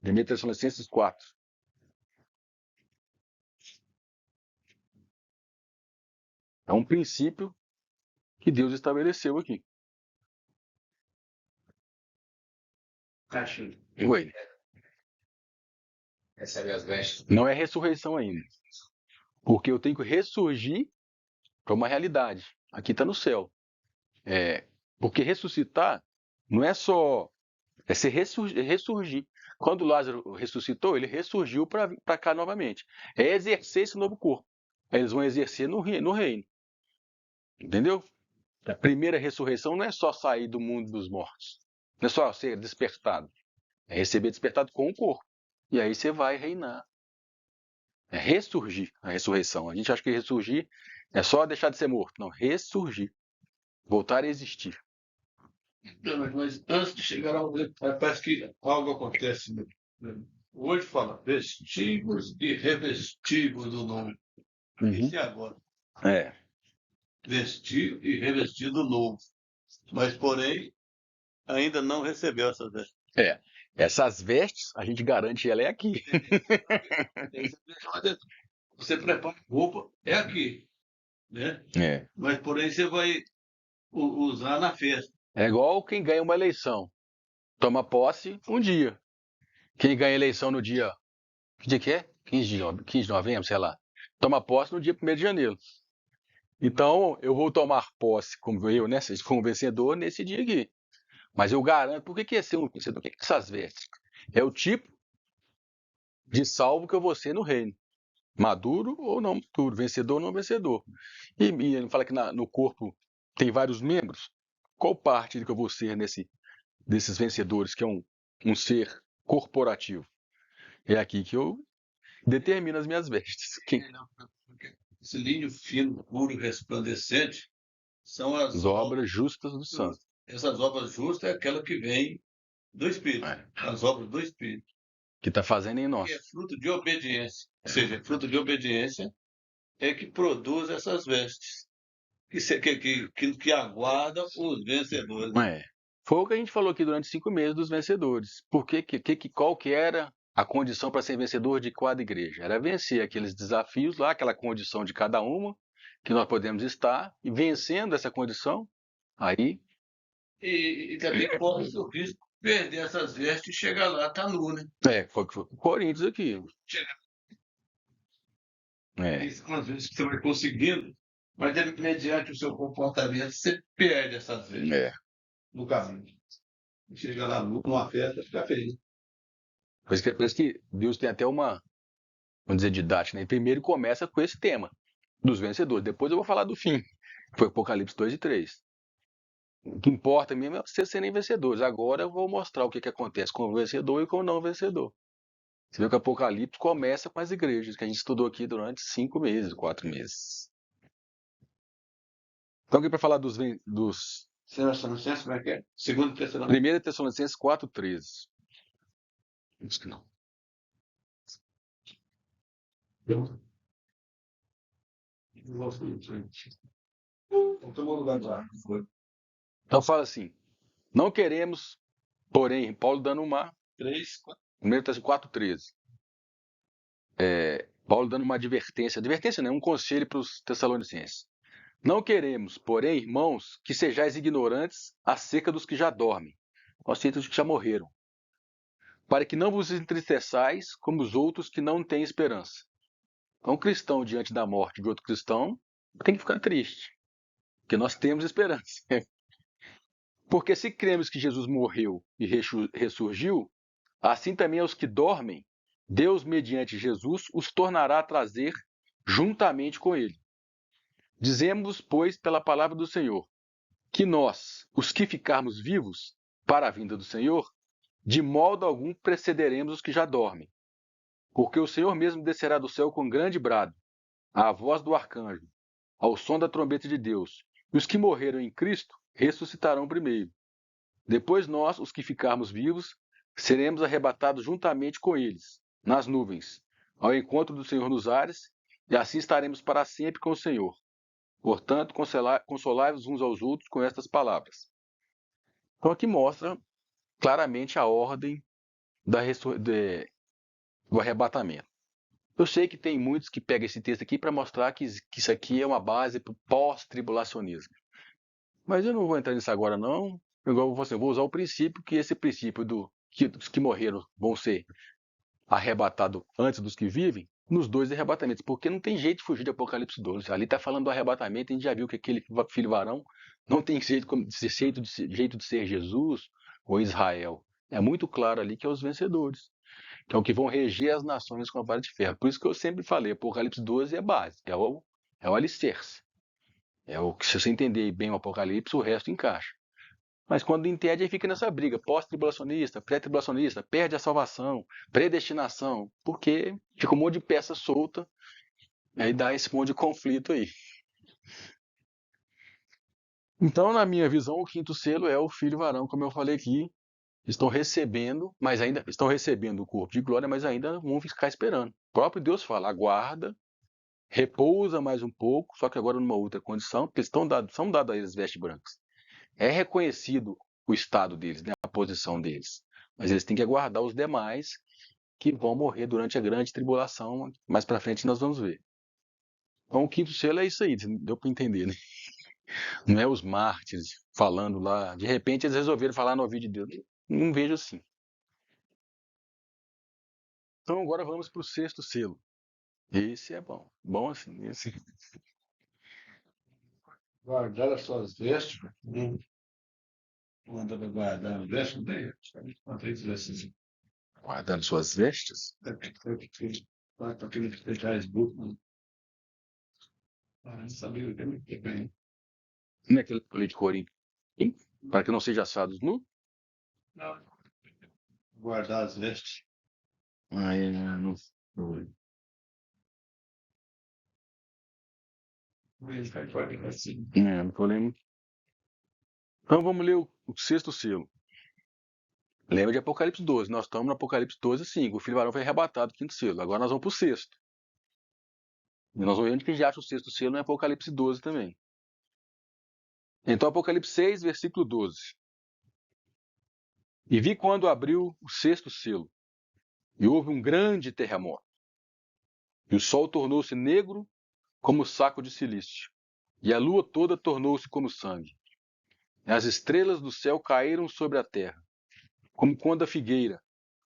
1 Tessalonicenses 4. É um princípio que Deus estabeleceu aqui. Cacho, Oi. recebe as vestes. Não é ressurreição ainda. Porque eu tenho que ressurgir para uma realidade. Aqui está no céu. Porque ressuscitar não é só... É ser ressurgir. Quando Lázaro ressuscitou, ele ressurgiu para cá novamente. É exercer esse novo corpo. Eles vão exercer no reino. Entendeu? A primeira ressurreição não é só sair do mundo dos mortos. Não é só ser despertado. É receber despertado com o corpo. E aí você vai reinar. É ressurgir a ressurreição. A gente acha que ressurgir é só deixar de ser morto. Não, ressurgir. Voltar a existir. Mas antes de chegar ao parece que algo acontece. Hoje fala vestíbulos e revestíbulos do nome. E agora? Vestir e revestir do novo. Mas, porém, ainda não recebeu essas vestes. Essas vestes, a gente garante ela é aqui. Você prepara a roupa, é aqui. Né? Mas, porém, você vai usar na festa. É igual quem ganha uma eleição. Toma posse um dia. Quem ganha eleição no dia... Que dia que é? 15 de novembro, sei lá. Toma posse no dia 1º de janeiro. Então, eu vou tomar posse, como eu, né? Se for um vencedor, nesse dia aqui. Mas eu garanto... Por que é ser um vencedor? O que é essas vestes? É o tipo de salvo que eu vou ser no reino. Maduro ou não maduro. Vencedor ou não vencedor. E ele fala que no corpo tem vários membros. Qual parte que eu vou ser desses vencedores, que é um ser corporativo? É aqui que eu determino as minhas vestes. Esse linho fino, puro, resplandecente, são As obras justas do santo. Essas obras justas é aquela que vem do Espírito. As obras do Espírito. Que está fazendo em nós. Que é fruto de obediência. Ou seja, fruto de obediência é que produz essas vestes. Que aguarda os vencedores. Foi o que a gente falou aqui durante 5 meses dos vencedores. Qual que era a condição para ser vencedor de cada igreja? Era vencer aqueles desafios lá, aquela condição de cada uma, que nós podemos estar, e vencendo essa condição, aí... E também corre o risco perder essas vestes e chegar lá, tá nu, né? Foi o que foi com o Corinthians aqui. Às vezes você vai conseguindo, mas mediante o seu comportamento, você perde essas vestes no caminho. Chega lá numa festa, fica feliz. Parece que Deus tem até uma, vamos dizer, didática, né? Primeiro começa com esse tema dos vencedores. Depois eu vou falar do fim, que foi Apocalipse 2 e 3. O que importa mesmo é vocês serem vencedores. Agora eu vou mostrar o que acontece com o vencedor e com o não vencedor. Você vê que o Apocalipse começa com as igrejas, que a gente estudou aqui durante 5 meses, 4 meses. Então, aqui para falar dos Tessalonicenses, como é que é? 2 Tessalonicenses. 1 Tessalonicenses 4:13. Acho que não. Então fala assim: não queremos, porém, Paulo dando uma 1 Tessalonicenses 4:13. Paulo dando uma advertência não, um conselho para os Tessalonicenses. Não queremos, porém, irmãos, que sejais ignorantes acerca dos que já dormem, acerca dos que já morreram, para que não vos entristeçais como os outros que não têm esperança. Então, um cristão diante da morte de outro cristão tem que ficar triste, porque nós temos esperança. Porque se cremos que Jesus morreu e ressurgiu, assim também aos que dormem, Deus, mediante Jesus, os tornará a trazer juntamente com ele. Dizemos, pois, pela palavra do Senhor, que nós, os que ficarmos vivos para a vinda do Senhor, de modo algum precederemos os que já dormem. Porque o Senhor mesmo descerá do céu com grande brado, à voz do arcanjo, ao som da trombeta de Deus, e os que morreram em Cristo ressuscitarão primeiro. Depois nós, os que ficarmos vivos, seremos arrebatados juntamente com eles, nas nuvens, ao encontro do Senhor nos ares, e assim estaremos para sempre com o Senhor. Portanto, consolai-vos uns aos outros com estas palavras. Então aqui mostra claramente a ordem do arrebatamento. Eu sei que tem muitos que pegam esse texto aqui para mostrar que isso aqui é uma base para o pós-tribulacionismo. Mas eu não vou entrar nisso agora, não. Eu vou usar o princípio, que esse princípio que os que morreram vão ser arrebatados antes dos que vivem, nos dois arrebatamentos, porque não tem jeito de fugir de Apocalipse 12. Ali está falando do arrebatamento, a gente já viu que aquele filho varão não tem jeito de ser Jesus ou Israel. É muito claro ali que é os vencedores, que é o que vão reger as nações com a vara de ferro. Por isso que eu sempre falei, Apocalipse 12 é base, é o alicerce. É o que, se você entender bem o Apocalipse, o resto encaixa. Mas quando entende, aí fica nessa briga, pós-tribulacionista, pré-tribulacionista, perde a salvação, predestinação, porque fica um monte de peça solta, aí dá esse monte de conflito aí. Então, na minha visão, o quinto selo é o filho varão, como eu falei aqui, estão recebendo, mas ainda estão recebendo o corpo de glória, mas ainda vão ficar esperando. O próprio Deus fala, aguarda, repousa mais um pouco, só que agora numa outra condição, porque são dadas a eles vestes brancas. É reconhecido o estado deles, né, a posição deles. Mas eles têm que aguardar os demais que vão morrer durante a grande tribulação. Mais para frente nós vamos ver. Então o quinto selo é isso aí, deu para entender, né? Não é os mártires falando lá. De repente eles resolveram falar no ouvido de Deus. Não vejo assim. Então agora vamos para o sexto selo. Esse é bom. Bom assim. Esse... Guardar as suas vestes. Manda guardar as vestes, não tem? Guardando suas vestes? Para aquele que fechar as bocas. Sabia que bem. Não é aquele de Corinto? Para que não sejam assados nu? Não. Guardar as vestes. Não. Não tô lembrando. Então vamos ler o sexto selo. Lembra de Apocalipse 12. Nós estamos no Apocalipse 12, 5. O filho varão foi arrebatado, quinto selo. Agora nós vamos para o sexto. E nós vamos ver onde que a gente acha o sexto selo no Apocalipse 12 também. Então, Apocalipse 6, versículo 12. E vi quando abriu o sexto selo, e houve um grande terremoto. E o sol tornou-se negro como saco de cilício, e a lua toda tornou-se como sangue. E as estrelas do céu caíram sobre a terra, como quando a figueira,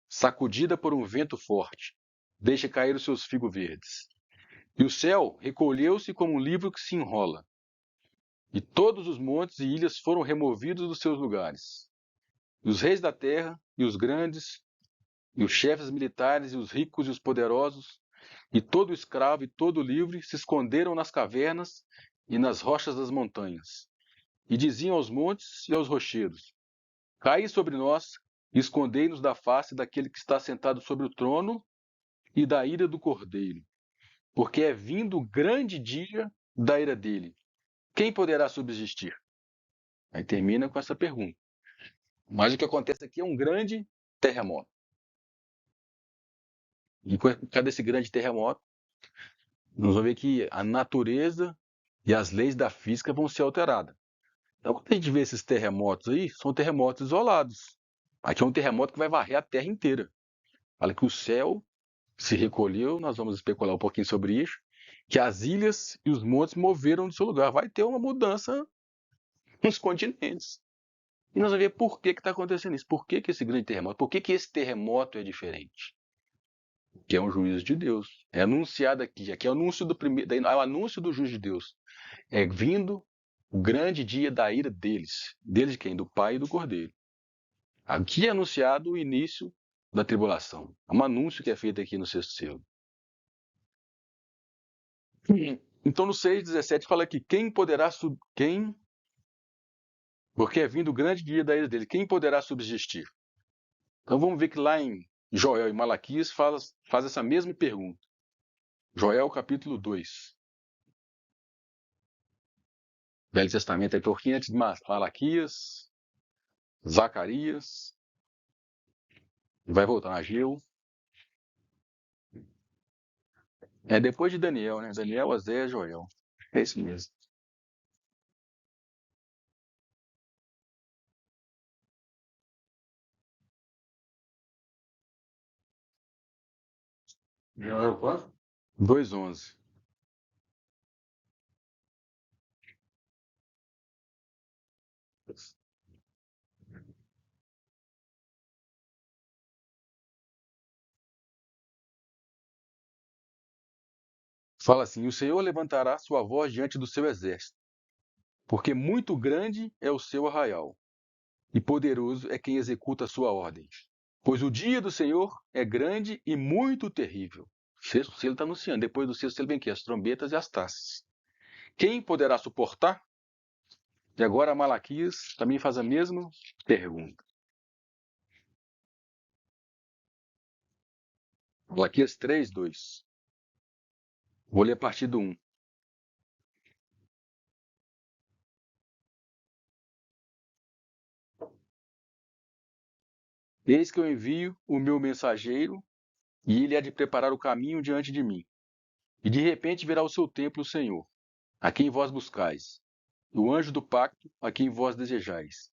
sacudida por um vento forte, deixa cair os seus figos verdes. E o céu recolheu-se como um livro que se enrola, e todos os montes e ilhas foram removidos dos seus lugares. E os reis da terra, e os grandes, e os chefes militares, e os ricos e os poderosos, e todo escravo e todo livre se esconderam nas cavernas e nas rochas das montanhas. E diziam aos montes e aos rochedos: Caí sobre nós e escondei-nos da face daquele que está sentado sobre o trono e da ira do Cordeiro. Porque é vindo o grande dia da ira dele. Quem poderá subsistir? Aí termina com essa pergunta. Mas o que acontece aqui é um grande terremoto. E por causa desse grande terremoto, nós vamos ver que a natureza e as leis da física vão ser alteradas. Então, quando a gente vê esses terremotos aí, são terremotos isolados. Aqui é um terremoto que vai varrer a Terra inteira. Fala que o céu se recolheu, nós vamos especular um pouquinho sobre isso, que as ilhas e os montes moveram do seu lugar. Vai ter uma mudança nos continentes. E nós vamos ver por que está acontecendo isso. Por que esse grande terremoto? Por que esse terremoto é diferente? Que é um juízo de Deus. É anunciado aqui. Aqui é o anúncio do primeiro, é o anúncio do juízo de Deus. É vindo o grande dia da ira deles. Deles de quem? Do Pai e do Cordeiro. Aqui é anunciado o início da tribulação. É um anúncio que é feito aqui no sexto selo. Então no 6,17 fala que porque é vindo o grande dia da ira dele, quem poderá subsistir? Então vamos ver que lá em Joel e Malaquias faz essa mesma pergunta. Joel capítulo 2. Velho Testamento é um pouquinho antes de Malaquias, Zacarias, vai voltar a Ageu. É depois de Daniel, né? Daniel, Osés, Joel. É isso mesmo. Joel quanto? 2:11. Fala assim: o Senhor levantará sua voz diante do seu exército, porque muito grande é o seu arraial, e poderoso é quem executa a sua ordem. Pois o dia do Senhor é grande e muito terrível. O sexto selo está anunciando. Depois do sexto selo vem aqui as trombetas e as taças. Quem poderá suportar? E agora Malaquias também faz a mesma pergunta. Malaquias 3:2. Vou ler a partir do 1. Eis que eu envio o meu mensageiro, e ele há de preparar o caminho diante de mim. E de repente virá o seu templo o Senhor, a quem vós buscais, e o anjo do pacto, a quem vós desejais.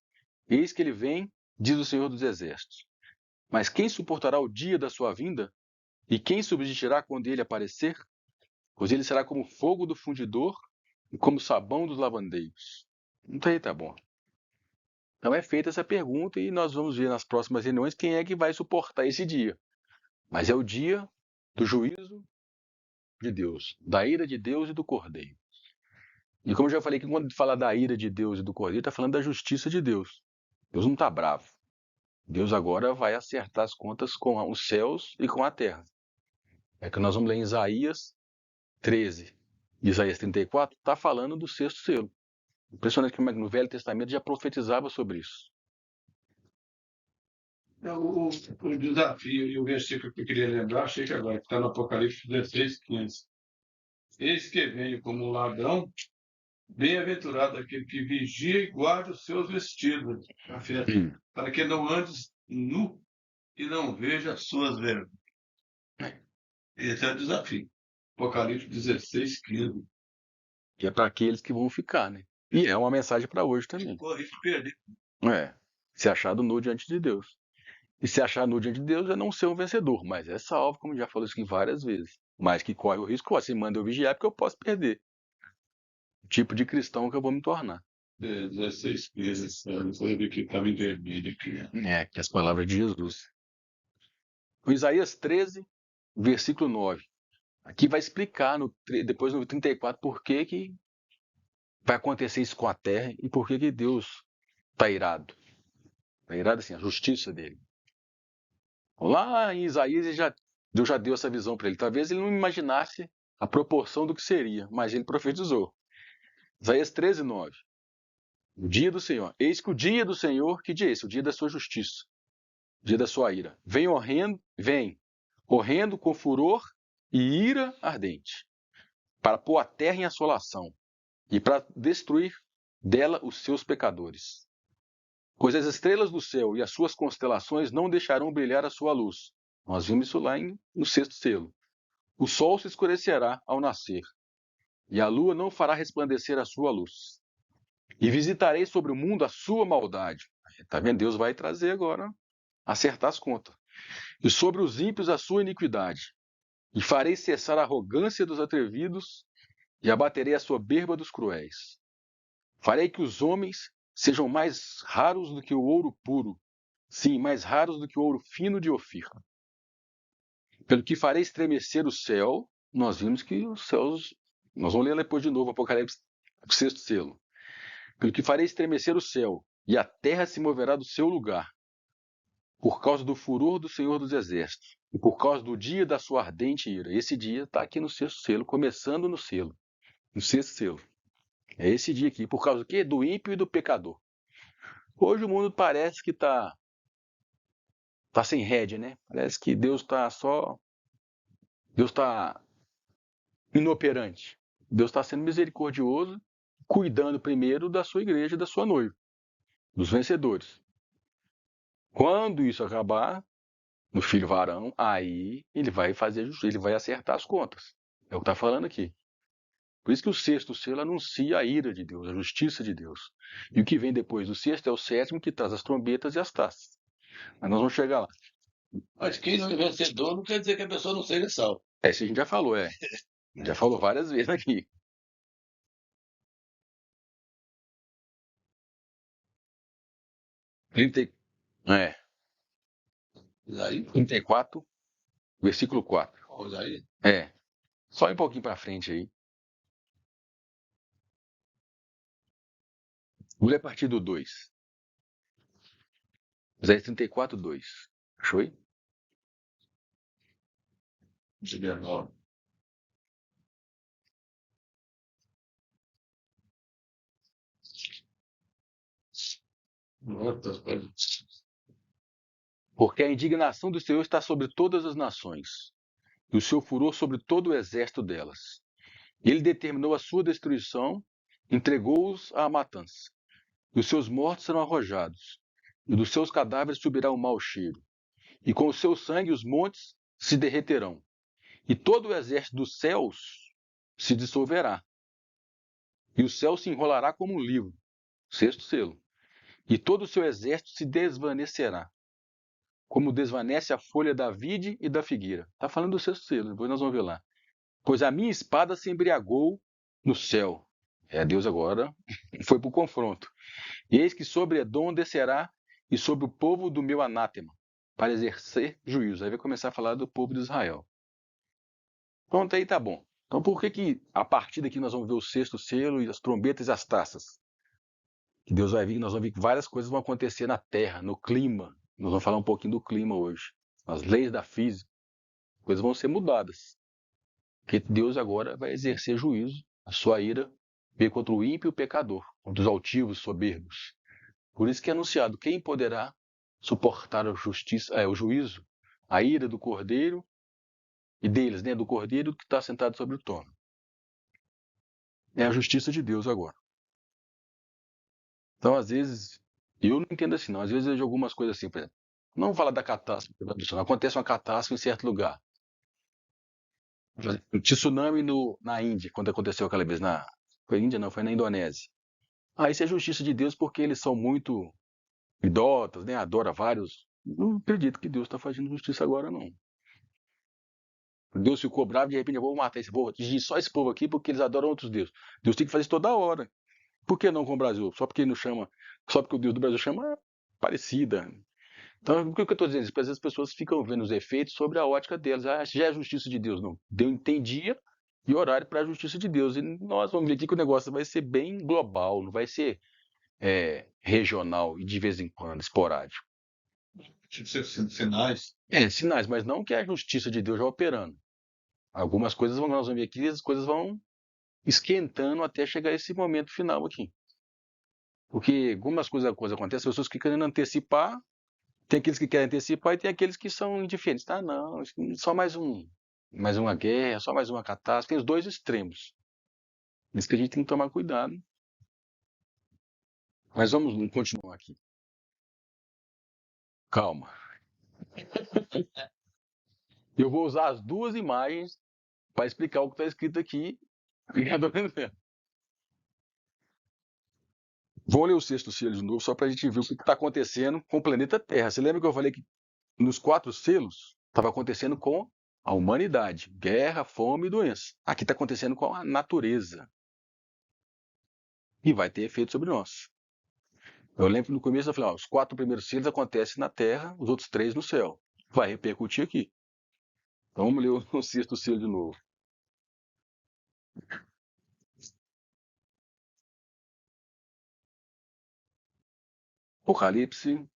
Eis que ele vem, diz o Senhor dos Exércitos. Mas quem suportará o dia da sua vinda? E quem subsistirá quando ele aparecer? Pois ele será como fogo do fundidor e como sabão dos lavandeiros. Então aí tá bom. Então é feita essa pergunta e nós vamos ver nas próximas reuniões quem é que vai suportar esse dia. Mas é o dia do juízo de Deus, da ira de Deus e do Cordeiro. E como eu já falei que quando fala da ira de Deus e do Cordeiro, está falando da justiça de Deus. Deus não está bravo. Deus agora vai acertar as contas com os céus e com a terra. É que nós vamos ler em Isaías 13. Isaías 34 está falando do sexto selo. Impressionante como no Velho Testamento já profetizava sobre isso. O desafio e o versículo que eu queria lembrar, achei que agora, que está no Apocalipse 16:15. Eis que venho como um ladrão, bem-aventurado aquele que vigia e guarda os seus vestidos, para que não andes nu e não veja as suas vergonhas. Esse é o desafio. Apocalipse 16:15. E é para aqueles que vão ficar, né? E é uma mensagem para hoje também. Corre de perder. É. Se achado nu diante de Deus. E se achar nu diante de Deus é não ser um vencedor, mas é salvo, como já falou isso aqui várias vezes. Mas que corre o risco, você manda eu vigiar porque eu posso perder. O tipo de cristão que eu vou me tornar. 16 vezes. Depois eu vi que estava em vermelho aqui. Que as palavras de Jesus. O Isaías 13, versículo 9. Aqui vai explicar depois no 34 por que vai acontecer isso com a terra e por que Deus está irado. Está irado assim, a justiça dele. Lá em Isaías Deus já deu essa visão para ele. Talvez ele não imaginasse a proporção do que seria, mas ele profetizou. Isaías 13, 9. O dia do Senhor. Eis que o dia do Senhor, que dia é esse? O dia da sua justiça. O dia da sua ira. Vem horrendo com furor e ira ardente, para pôr a terra em assolação e para destruir dela os seus pecadores. Pois as estrelas do céu e as suas constelações não deixarão brilhar a sua luz. Nós vimos isso lá no sexto selo. O sol se escurecerá ao nascer, e a lua não fará resplandecer a sua luz. E visitarei sobre o mundo a sua maldade. Está vendo? Deus vai trazer agora, acertar as contas. E sobre os ímpios a sua iniquidade. E farei cessar a arrogância dos atrevidos, e abaterei a soberba dos cruéis. Farei que os homens sejam mais raros do que o ouro puro, sim, mais raros do que o ouro fino de Ofir. Pelo que farei estremecer o céu, nós vimos que os céus, nós vamos ler depois de novo, Apocalipse, o sexto selo. Pelo que farei estremecer o céu, e a terra se moverá do seu lugar, por causa do furor do Senhor dos Exércitos, e por causa do dia da sua ardente ira. Esse dia está aqui no sexto selo, começando no selo, no sexto selo. É esse dia aqui, por causa do quê? Do ímpio e do pecador. Hoje o mundo parece que está sem rédea, né? Parece que Deus está inoperante. Deus está sendo misericordioso, cuidando primeiro da sua igreja, da sua noiva, dos vencedores. Quando isso acabar, no filho varão, aí ele vai fazer justiça, ele vai acertar as contas. É o que está falando aqui. Por isso que o sexto selo anuncia a ira de Deus, a justiça de Deus. E o que vem depois do sexto é o sétimo, que traz as trombetas e as taças. Mas nós vamos chegar lá. Mas quem não é vencedor não quer dizer que a pessoa não seja salva. Isso a gente já falou, Já falou várias vezes aqui. É, Isaí? 34, versículo 4. Isaí? É, só um pouquinho para frente aí. Vou ler a partir do 2. Isaías 34, 2. Achou aí? 19. Porque a indignação do Senhor está sobre todas as nações, e o seu furor sobre todo o exército delas. Ele determinou a sua destruição, entregou-os à matança. E os seus mortos serão arrojados, e dos seus cadáveres subirá o mau cheiro. E com o seu sangue os montes se derreterão, e todo o exército dos céus se dissolverá. E o céu se enrolará como um livro, sexto selo, e todo o seu exército se desvanecerá, como desvanece a folha da vide e da figueira. Está falando do sexto selo, depois nós vamos ver lá. Pois a minha espada se embriagou no céu. Deus agora foi para o confronto. Eis que sobre Edom descerá e sobre o povo do meu anátema, para exercer juízo. Aí vai começar a falar do povo de Israel. Pronto, aí tá bom. Então por que a partir daqui nós vamos ver o sexto selo e as trombetas e as taças? Que Deus vai vir, nós vamos ver que várias coisas vão acontecer na Terra, no clima. Nós vamos falar um pouquinho do clima hoje. As leis da física. Coisas vão ser mudadas. Porque Deus agora vai exercer juízo, a sua ira, veio contra o ímpio e o pecador, contra os altivos, soberbos. Por isso que é anunciado, quem poderá suportar o juízo, a ira do cordeiro e deles, do cordeiro que está sentado sobre o trono. É a justiça de Deus agora. Então, às vezes, eu não entendo assim, não. Às vezes eu vejo algumas coisas assim, por exemplo, não falar da catástrofe, acontece uma catástrofe em certo lugar. O tsunami na Índia, quando aconteceu aquela vez foi na Índia, não, foi na Indonésia. Isso é justiça de Deus porque eles são muito idólatras, adora vários. Não acredito que Deus está fazendo justiça agora, não. Deus ficou bravo e de repente eu vou matar esse povo, atingir só esse povo aqui porque eles adoram outros deuses. Deus tem que fazer isso toda hora. Por que não com o Brasil? Só porque não chama, só porque o Deus do Brasil chama Aparecida. Então, por que eu estou dizendo isso? Porque às vezes as pessoas ficam vendo os efeitos sobre a ótica deles. Ah, já é a justiça de Deus. Não. Deus tem dia e horário para a justiça de Deus. E nós vamos ver aqui que o negócio vai ser bem global, não vai ser regional e de vez em quando, esporádico. Tipo, sinais. Sinais, mas não que é a justiça de Deus já operando. Algumas coisas nós vamos ver aqui, as coisas vão esquentando até chegar esse momento final aqui. Porque algumas coisas acontecem, as pessoas que querem antecipar, tem aqueles que querem antecipar e tem aqueles que são indiferentes. Ah, não, só mais uma guerra, só mais uma catástrofe. Tem os dois extremos. Isso que a gente tem que tomar cuidado. Mas vamos continuar aqui. Calma. Eu vou usar as duas imagens para explicar o que está escrito aqui. Vou ler o sexto selo de novo, só para a gente ver o que está acontecendo com o planeta Terra. Você lembra que eu falei que nos 4 selos estava acontecendo com a humanidade, guerra, fome e doença. Aqui está acontecendo com a natureza. E vai ter efeito sobre nós. Eu lembro que no começo eu falei, os 4 primeiros selos acontecem na Terra, os outros 3 no céu. Vai repercutir aqui. Então vamos ler o sexto selo de novo. Apocalipse,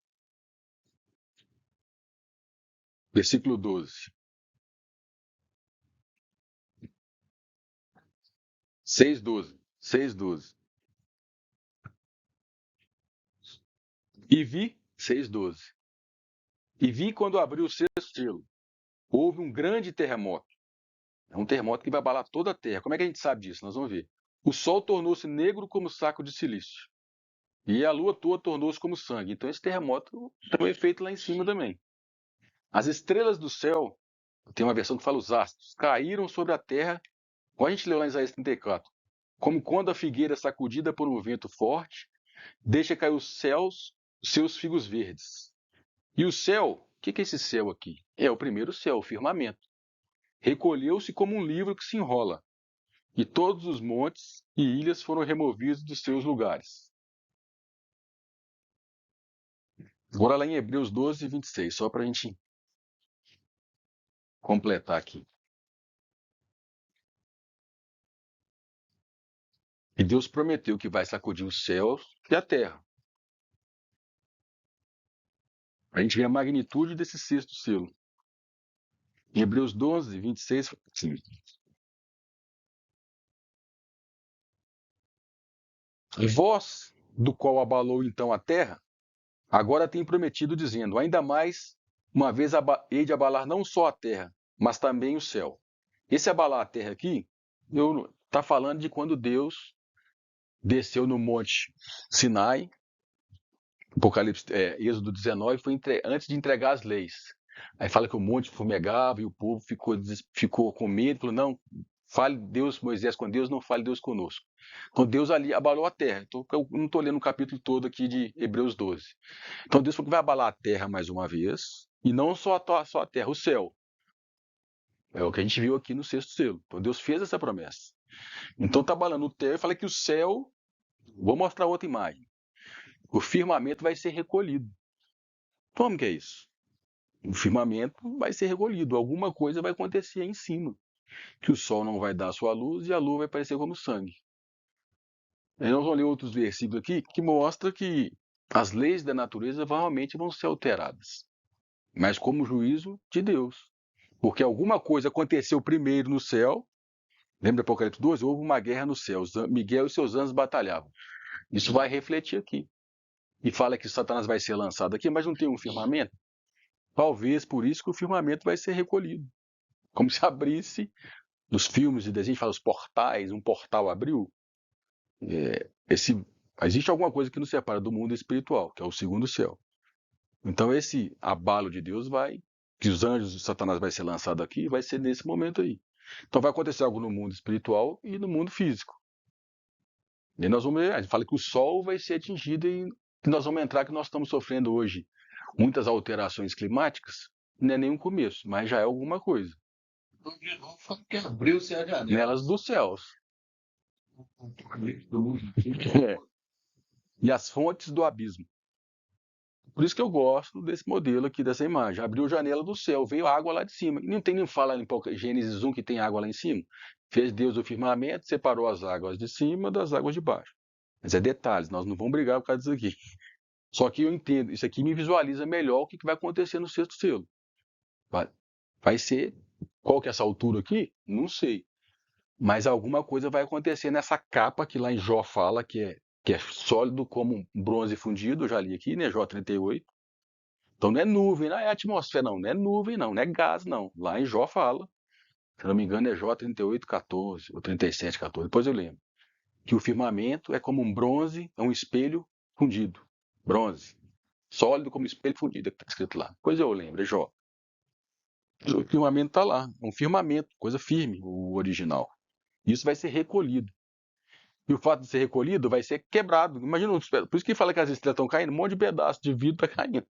versículo 12. 6:12. 6:12. E vi, 6:12. E vi quando abriu o sexto selo, houve um grande terremoto. É um terremoto que vai abalar toda a Terra. Como é que a gente sabe disso? Nós vamos ver. O sol tornou-se negro como saco de silício. E a lua toda tornou-se como sangue. Então esse terremoto tem um efeito lá em cima também. As estrelas do céu, tem uma versão que fala os astros, caíram sobre a terra, como a gente leu lá em Isaías 34, como quando a figueira sacudida por um vento forte, deixa cair os céus, seus figos verdes. E o céu, o que é esse céu aqui? É o primeiro céu, o firmamento. Recolheu-se como um livro que se enrola, e todos os montes e ilhas foram removidos dos seus lugares. Agora lá em Hebreus 12, 26, só para a gente completar aqui. E Deus prometeu que vai sacudir os céus e a terra. A gente vê a magnitude desse sexto selo. Em Hebreus 12, 26, assim, vós, do qual abalou então a terra, agora tem prometido, dizendo, ainda mais, uma vez hei de abalar não só a terra, mas também o céu. Esse abalar a terra aqui, está falando de quando Deus desceu no monte Sinai, Apocalipse, Êxodo 19, foi antes de entregar as leis. Aí fala que o monte fumegava e o povo ficou com medo, falou, não, fale Deus, Moisés com Deus, não fale Deus conosco. Então Deus ali abalou a terra. Então, eu não estou lendo o capítulo todo aqui de Hebreus 12. Então Deus falou que vai abalar a terra mais uma vez, e não só a terra, o céu. É o que a gente viu aqui no sexto selo. Então Deus fez essa promessa. Então está abalando o terra e fala que o céu, vou mostrar outra imagem, o firmamento vai ser recolhido. Como que é isso? O firmamento vai ser recolhido, alguma coisa vai acontecer aí em cima, que o sol não vai dar a sua luz e a lua vai parecer como sangue. Aí nós vamos ler outros versículos aqui que mostram que as leis da natureza realmente vão ser alteradas, mas como juízo de Deus. Porque alguma coisa aconteceu primeiro no céu, lembra do Apocalipse 12? Houve uma guerra no céu, Miguel e seus anjos batalhavam. Isso vai refletir aqui. E fala que Satanás vai ser lançado aqui, mas não tem um firmamento? Talvez por isso que o firmamento vai ser recolhido. Como se abrisse, nos filmes de desenho, fala os portais, um portal abriu. Existe alguma coisa que nos separa do mundo espiritual, que é o segundo céu. Então esse abalo de Deus que os anjos de Satanás vai ser lançado aqui, vai ser nesse momento aí. Então vai acontecer algo no mundo espiritual e no mundo físico. E nós vamos ver, a gente fala que o sol vai ser atingido e nós vamos entrar que nós estamos sofrendo hoje muitas alterações climáticas, não é nenhum começo, mas já é alguma coisa. Então, de novo, fala que abriu-se a janela. Nelas dos céus. É. E as fontes do abismo. Por isso que eu gosto desse modelo aqui, dessa imagem. Abriu a janela do céu, veio água lá de cima. E não tem nem fala em Gênesis 1 que tem água lá em cima. Fez Deus o firmamento, separou as águas de cima das águas de baixo. Mas é detalhes, nós não vamos brigar por causa disso aqui. Só que eu entendo, isso aqui me visualiza melhor o que vai acontecer no sexto selo. Vai ser, qual que é essa altura aqui? Não sei. Mas alguma coisa vai acontecer nessa capa que lá em Jó fala, que é sólido como um bronze fundido, eu já li aqui, né, Jó 38. Então não é nuvem, não é atmosfera, não é nuvem, não é gás, não. Lá em Jó fala, se não me engano é Jó 38, 14, ou 37, 14, depois eu lembro. Que o firmamento é como um bronze, é um espelho fundido. Bronze. Sólido como espelho fundido, é que está escrito lá. Depois eu lembro, é Jó. O firmamento está lá, é um firmamento, coisa firme, o original. Isso vai ser recolhido. E o fato de ser recolhido vai ser quebrado. Imagina, por isso que fala que as estrelas estão caindo, um monte de pedaço de vidro está caindo.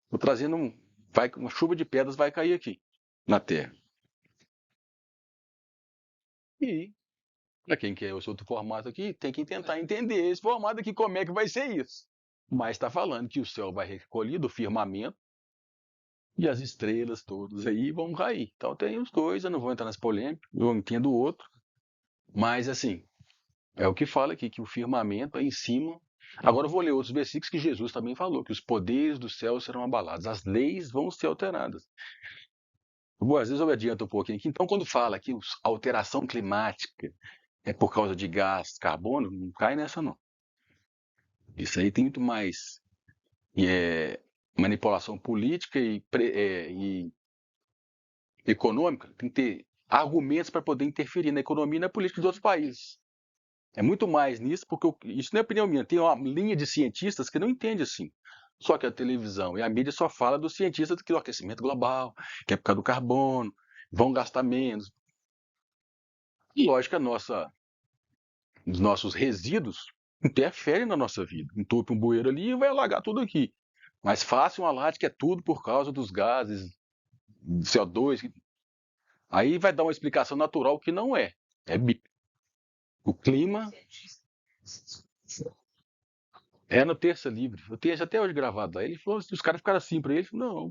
Estou trazendo uma chuva de pedras vai cair aqui na Terra. E para quem quer esse outro formato aqui, tem que tentar entender esse formato aqui, como é que vai ser isso. Mas está falando que o céu vai recolhido, o firmamento, e as estrelas todas aí vão cair. Então tem os dois, eu não vou entrar nas polêmicas, eu entendo o outro. Mas assim, é o que fala aqui, que o firmamento é em cima. Agora eu vou ler outros versículos que Jesus também falou, que os poderes do céu serão abalados, as leis vão ser alteradas. Bom, às vezes eu adianto um pouquinho aqui. Então, quando fala que a alteração climática é por causa de gás, carbono, não cai nessa não. Isso aí tem muito mais manipulação política e econômica. Tem que ter argumentos para poder interferir na economia e na política dos outros países. É muito mais nisso, porque isso não é opinião minha. Tem uma linha de cientistas que não entende assim. Só que a televisão e a mídia só fala dos cientistas que o aquecimento global, que é por causa do carbono, vão gastar menos. E lógico, os nossos resíduos interferem na nossa vida. Entupe um bueiro ali e vai alagar tudo aqui. Mas faça um alarde que é tudo por causa dos gases, CO2. Aí vai dar uma explicação natural que não é. É bíblico. O clima é no Terça Livre. Eu tenho isso até hoje gravado lá. Ele falou, os caras ficaram assim para ele. Não.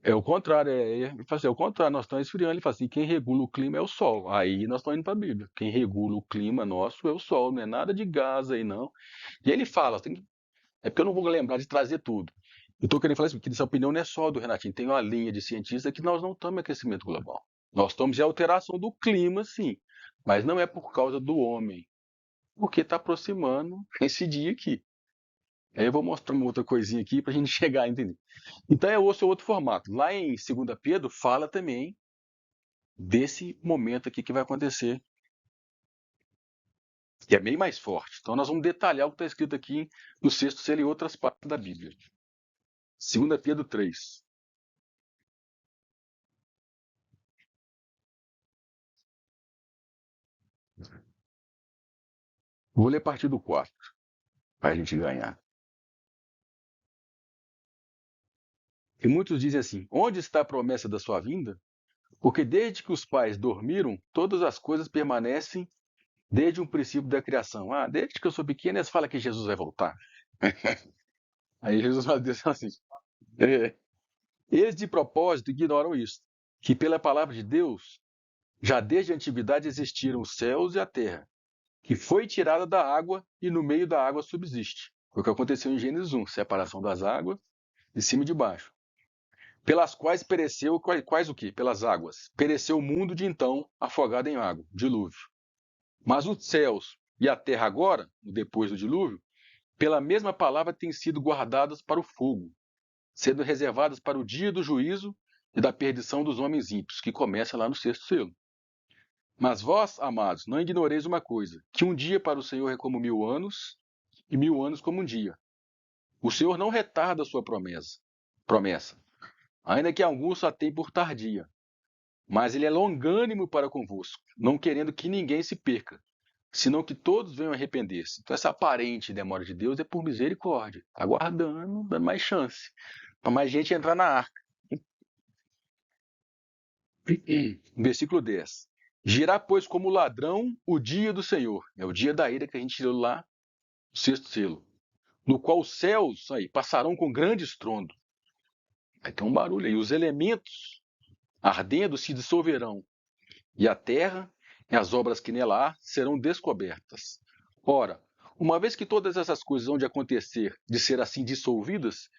É o contrário. Ele falou assim, é o contrário, nós estamos esfriando. Ele fala assim, quem regula o clima é o Sol. Aí nós estamos indo para a Bíblia. Quem regula o clima nosso é o Sol, não é nada de gás aí, não. E ele fala, é porque eu não vou lembrar de trazer tudo. Eu estou querendo falar assim, que essa opinião não é só do Renatinho, tem uma linha de cientistas que nós não estamos em aquecimento global. Nós estamos em alteração do clima, sim, mas não é por causa do homem, porque está aproximando esse dia aqui. Aí eu vou mostrar uma outra coisinha aqui para a gente chegar a entender. Então é outro formato. Lá em 2 Pedro fala também desse momento aqui que vai acontecer, que é bem mais forte. Então nós vamos detalhar o que está escrito aqui no sexto selo e outras partes da Bíblia. 2 Pedro 3. Vou ler a partir do 4, para a gente ganhar. E muitos dizem assim, onde está a promessa da sua vinda? Porque desde que os pais dormiram, todas as coisas permanecem desde o princípio da criação. Ah, desde que eu sou pequeno, eles falam que Jesus vai voltar. Aí Jesus vai dizer assim, eles de propósito ignoram isso, que pela palavra de Deus, já desde a antiguidade existiram os céus e a terra, que foi tirada da água e no meio da água subsiste. Foi o que aconteceu em Gênesis 1, separação das águas, de cima e de baixo. Pelas quais pereceu, quais o quê? Pelas águas. Pereceu o mundo de então, afogado em água, dilúvio. Mas os céus e a terra agora, depois do dilúvio, pela mesma palavra têm sido guardadas para o fogo, sendo reservadas para o dia do juízo e da perdição dos homens ímpios, que começa lá no sexto selo. Mas vós, amados, não ignoreis uma coisa, que um dia para o Senhor é como 1000 anos, e 1000 anos como um dia. O Senhor não retarda a sua promessa, ainda que alguns a tenham por tardia. Mas ele é longânimo para convosco, não querendo que ninguém se perca, senão que todos venham arrepender-se. Então essa aparente demora de Deus é por misericórdia, aguardando, dando mais chance, para mais gente entrar na arca. Versículo 10. Girá, pois, como ladrão o dia do Senhor. É o dia da ira que a gente tirou lá, o sexto selo. No qual os céus aí, passarão com grande estrondo. Vai ter um barulho aí. Os elementos ardendo se dissolverão. E a terra e as obras que nela há serão descobertas. Ora, uma vez que todas essas coisas hão de acontecer, de ser assim dissolvidas,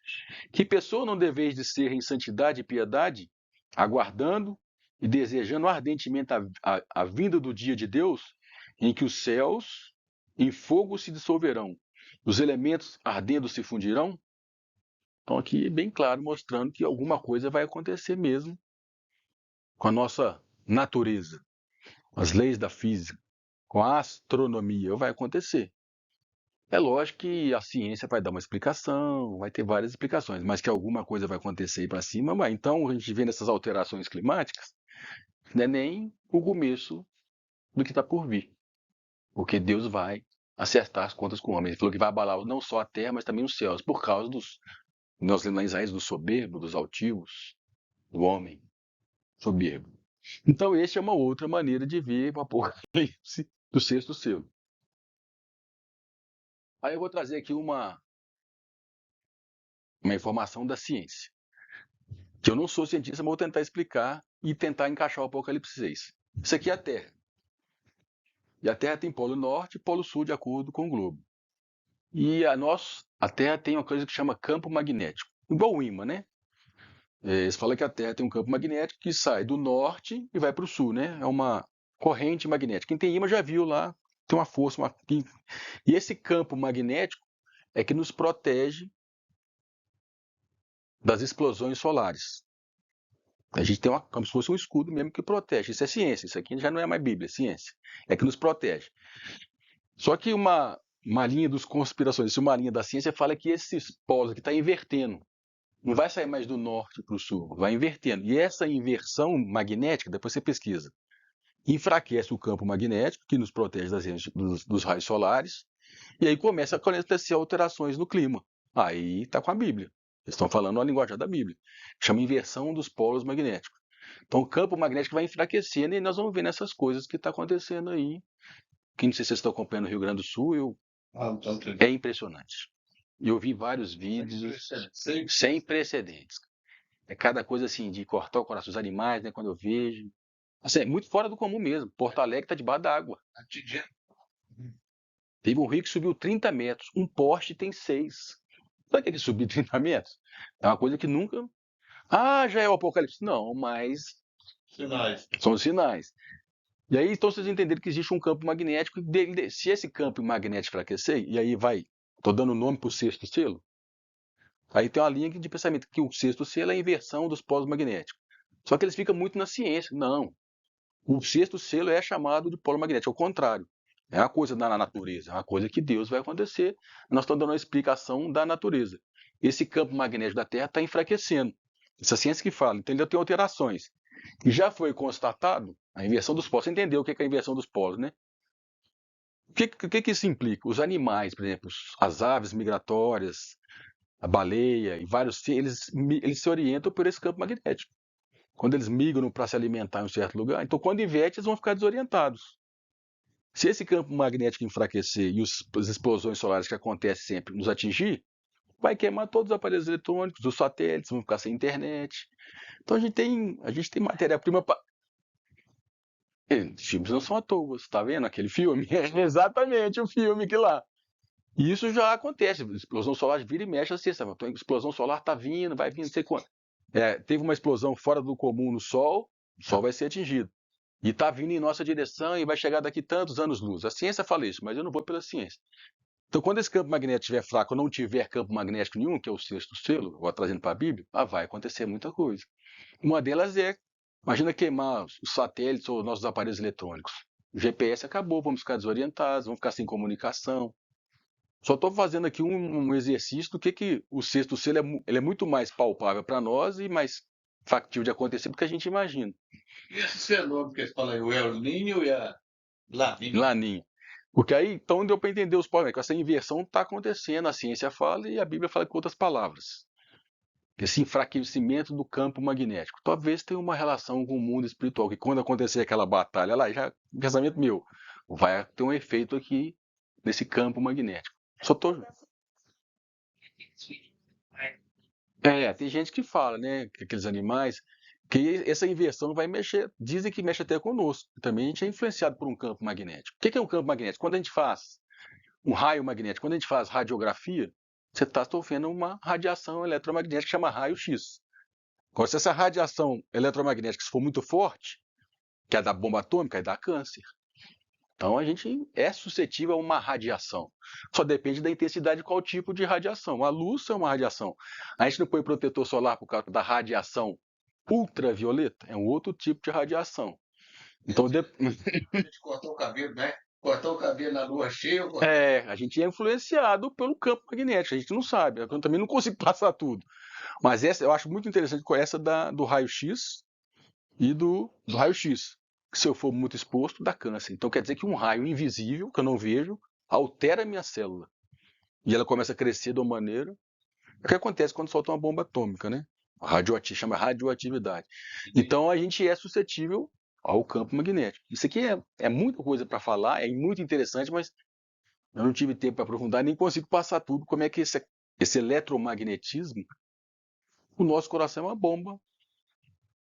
que pessoa não deveis de ser em santidade e piedade, aguardando e desejando ardentemente a vinda do dia de Deus, em que os céus em fogo se dissolverão, os elementos ardendo se fundirão? Então aqui é bem claro, mostrando que alguma coisa vai acontecer mesmo com a nossa natureza, com as leis da física, com a astronomia, vai acontecer. É lógico que a ciência vai dar uma explicação, vai ter várias explicações, mas que alguma coisa vai acontecer aí para cima, vai. Então, a gente vendo essas alterações climáticas, não é nem o começo do que está por vir, porque Deus vai acertar as contas com o homem. Ele falou que vai abalar não só a terra, mas também os céus, por causa nós lemos lá em Isaías, dos soberbos, dos altivos, do homem soberbo. Então, essa é uma outra maneira de ver o apocalipse do sexto selo. Aí eu vou trazer aqui uma informação da ciência, que eu não sou cientista, mas vou tentar explicar e tentar encaixar o Apocalipse 6. Isso aqui é a Terra. E a Terra tem polo norte e polo sul, de acordo com o globo. E a Terra tem uma coisa que chama campo magnético, igual o ímã, né? Eles falam que a Terra tem um campo magnético que sai do norte e vai para o sul, né? É uma corrente magnética. Quem tem ímã já viu lá, tem uma força. E esse campo magnético é que nos protege das explosões solares. A gente tem como se fosse um escudo mesmo que protege. Isso é ciência, isso aqui já não é mais Bíblia, é ciência. É que nos protege. Só que uma linha dos conspirações, uma linha da ciência fala que esses polos aqui estão invertendo. Não vai sair mais do norte para o sul, vai invertendo. E essa inversão magnética, depois você pesquisa, enfraquece o campo magnético, que nos protege dos raios solares, e aí começa a acontecer alterações no clima. Aí está com a Bíblia. Eles estão falando a linguagem da Bíblia. Chama inversão dos polos magnéticos. Então o campo magnético vai enfraquecendo e nós vamos ver essas coisas que está acontecendo aí. Que não sei se vocês estão acompanhando no Rio Grande do Sul, é impressionante. Eu vi vários vídeos sem precedentes. É cada coisa assim de cortar o coração dos animais, né? Quando eu vejo. Assim, é muito fora do comum mesmo. Porto Alegre está debaixo d'água. Teve um rio que subiu 30 metros. Um poste tem 6. Sabe o que é que subir 30 metros? É uma coisa que nunca. Ah, já é o apocalipse. Não, mas. Sinais. São sinais. E aí, então, vocês entenderam que existe um campo magnético. Se esse campo magnético enfraquecer, e aí vai. Estou dando nome para o sexto selo. Aí tem uma linha de pensamento que o sexto selo é a inversão dos polos magnéticos. Só que eles ficam muito na ciência. Não. O sexto selo é chamado de polo magnético. Ao contrário. É uma coisa da natureza. É uma coisa que Deus vai acontecer. Nós estamos dando uma explicação da natureza. Esse campo magnético da Terra está enfraquecendo. Essa ciência que fala. Então ainda tem alterações. E já foi constatado a inversão dos polos. Você entendeu o que é a inversão dos polos, né? O que isso implica? Os animais, por exemplo, as aves migratórias, a baleia e vários, eles se orientam por esse campo magnético. Quando eles migram para se alimentar em um certo lugar, então quando inverte, eles vão ficar desorientados. Se esse campo magnético enfraquecer e as explosões solares que acontecem sempre nos atingir, vai queimar todos os aparelhos eletrônicos, os satélites vão ficar sem internet. Então a gente tem matéria-prima para. Filmes não são à toa, você está vendo aquele filme? É exatamente o filme que lá. E isso já acontece. Explosão solar vira e mexe assim, sabe? Então, a explosão solar está vindo, vai vindo, não sei quanto. Teve uma explosão fora do comum no Sol, o Sol vai ser atingido. E está vindo em nossa direção e vai chegar daqui tantos anos-luz. A ciência fala isso, mas eu não vou pela ciência. Então, quando esse campo magnético estiver fraco ou não tiver campo magnético nenhum, que é o sexto selo, vou trazendo para a Bíblia, vai acontecer muita coisa. Uma delas imagina queimar os satélites ou nossos aparelhos eletrônicos. O GPS acabou, vamos ficar desorientados, vamos ficar sem comunicação. Só estou fazendo aqui um exercício do que o sexto selo ele é muito mais palpável para nós e mais factível de acontecer do que a gente imagina. E esses fenômenos que eles falam aí, o El Niño e a Laninha? Laninha. Porque aí, então, deu para entender os problemas, que essa inversão está acontecendo, a ciência fala e a Bíblia fala com outras palavras. esse enfraquecimento do campo magnético. Talvez tenha uma relação com o mundo espiritual, que quando acontecer aquela batalha lá, já pensamento meu, vai ter um efeito aqui nesse campo magnético. Só tô... tem gente que fala, né, que aqueles animais, que essa inversão vai mexer, dizem que mexe até conosco. Também a gente é influenciado por um campo magnético. O que é um campo magnético? Quando a gente faz um raio magnético, quando a gente faz radiografia, você está sofrendo uma radiação eletromagnética que chama raio-x. Agora, se essa radiação eletromagnética for muito forte, que é da bomba atômica, aí dá câncer. Então a gente é suscetível a uma radiação. Só depende da intensidade de qual tipo de radiação. A luz é uma radiação. A gente não põe protetor solar por causa da radiação ultravioleta, é um outro tipo de radiação. Então, A gente cortou o cabelo, né? Cortou o cabelo na lua cheia. a gente é influenciado pelo campo magnético, a gente não sabe. Eu também não consigo passar tudo. Mas essa eu acho muito interessante com essa do raio-x e do raio-x. Que se eu for muito exposto, dá câncer. Então quer dizer que um raio invisível, que eu não vejo, altera a minha célula. E ela começa a crescer de uma maneira. É o que acontece quando solta uma bomba atômica, né? Chama radioatividade. Então a gente é suscetível ao campo magnético. Isso aqui é muita coisa para falar, é muito interessante, mas eu não tive tempo para aprofundar, nem consigo passar tudo. Como é que esse eletromagnetismo, o nosso coração é uma bomba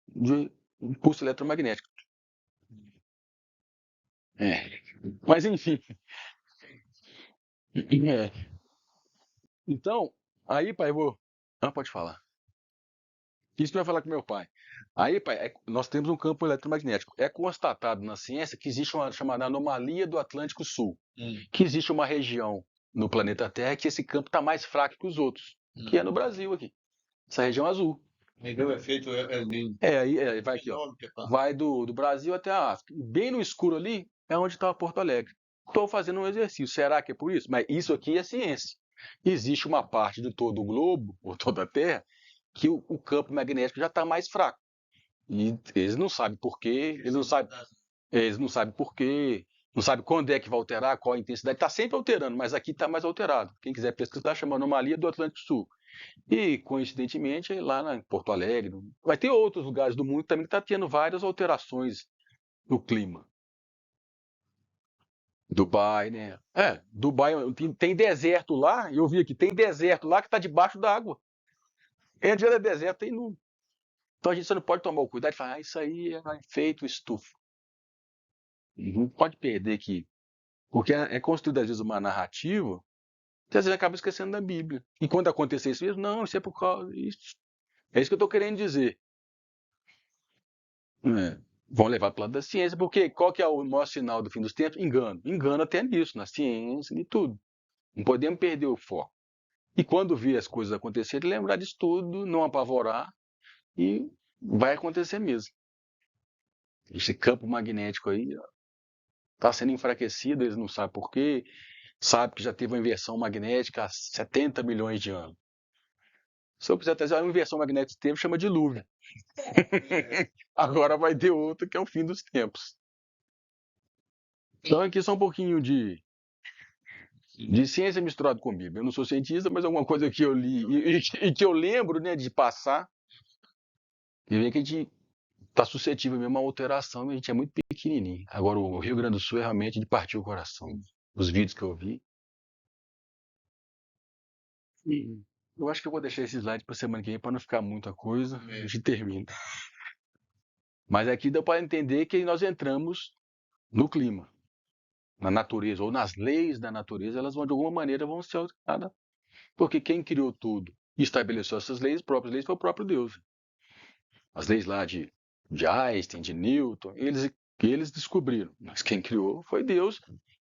de impulso eletromagnético. Mas enfim. Então, aí, pai, eu vou. Pode falar. Isso vai falar com meu pai. Aí, pai, nós temos um campo eletromagnético. É constatado na ciência que existe uma chamada anomalia do Atlântico Sul. Que existe uma região no planeta Terra que esse campo está mais fraco que os outros. Que é no Brasil aqui. Essa região azul. Me deu efeito El Niño. Aí vai aqui, ó. Vai do Brasil até a África. Bem no escuro ali é onde está Porto Alegre. Estou fazendo um exercício. Será que é por isso? Mas isso aqui é ciência. Existe uma parte de todo o globo, ou toda a Terra, que o campo magnético já está mais fraco. E eles não sabem por quê, eles não sabem por quê, não sabem quando é que vai alterar, qual a intensidade. Está sempre alterando, mas aqui está mais alterado. Quem quiser pesquisar, chama anomalia do Atlântico Sul. E, coincidentemente, lá em Porto Alegre, vai ter outros lugares do mundo também que está tendo várias alterações no clima. Dubai, né? Dubai tem deserto lá, eu vi aqui, tem deserto lá que está debaixo d'água. Onde é deserto, tem nu. Então a gente só não pode tomar o cuidado e falar, isso aí é efeito estufa. Não pode perder aqui. Porque é construída às vezes uma narrativa, que às vezes acaba esquecendo da Bíblia. E quando acontecer isso mesmo, não, isso é por causa disso. É isso que eu estou querendo dizer. Vão levar para o lado da ciência, porque qual que é o maior sinal do fim dos tempos? Engano. Engano até nisso, na ciência e tudo. Não podemos perder o foco. E quando ver as coisas acontecerem, lembrar disso tudo, não apavorar, e vai acontecer mesmo. Esse campo magnético aí está sendo enfraquecido, eles não sabem por quê, sabem que já teve uma inversão magnética há 70 milhões de anos. Se eu precisar trazer uma inversão magnética de tempo, chama dilúvio. Agora vai ter outra que é o fim dos tempos. Então aqui só um pouquinho de ciência misturado com Bíblia. Eu não sou cientista, mas alguma coisa que eu li e que eu lembro, né, de passar, e ver que a gente está suscetível mesmo a alteração, e a gente é muito pequenininho. Agora o Rio Grande do Sul é realmente de partir o coração. Os vídeos que eu vi. Eu acho que eu vou deixar esse slide para semana que vem para não ficar muita coisa. A gente termina. Mas aqui dá para entender que nós entramos no clima, na natureza, ou nas leis da natureza, elas vão de alguma maneira vão ser alteradas. Porque quem criou tudo e estabeleceu essas leis, próprias leis, foi o próprio Deus. As leis lá de Einstein, de Newton, eles descobriram. Mas quem criou foi Deus.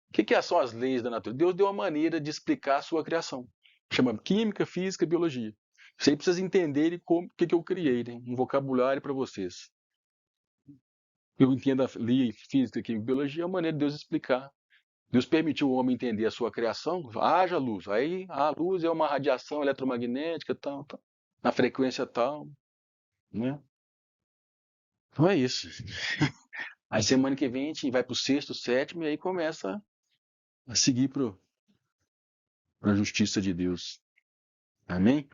O que são as leis da natureza? Deus deu uma maneira de explicar a sua criação. Chama química, física, biologia. Você precisa entender o que eu criei, né? Um vocabulário para vocês. Eu entendo a física, química e biologia, é uma maneira de Deus explicar. Deus permitiu o homem entender a sua criação, haja luz. Aí a luz é uma radiação eletromagnética, tal, na frequência tal, né? Então é isso. Aí semana que vem a gente vai para o sexto, sétimo, e aí começa a seguir para a justiça de Deus. Amém?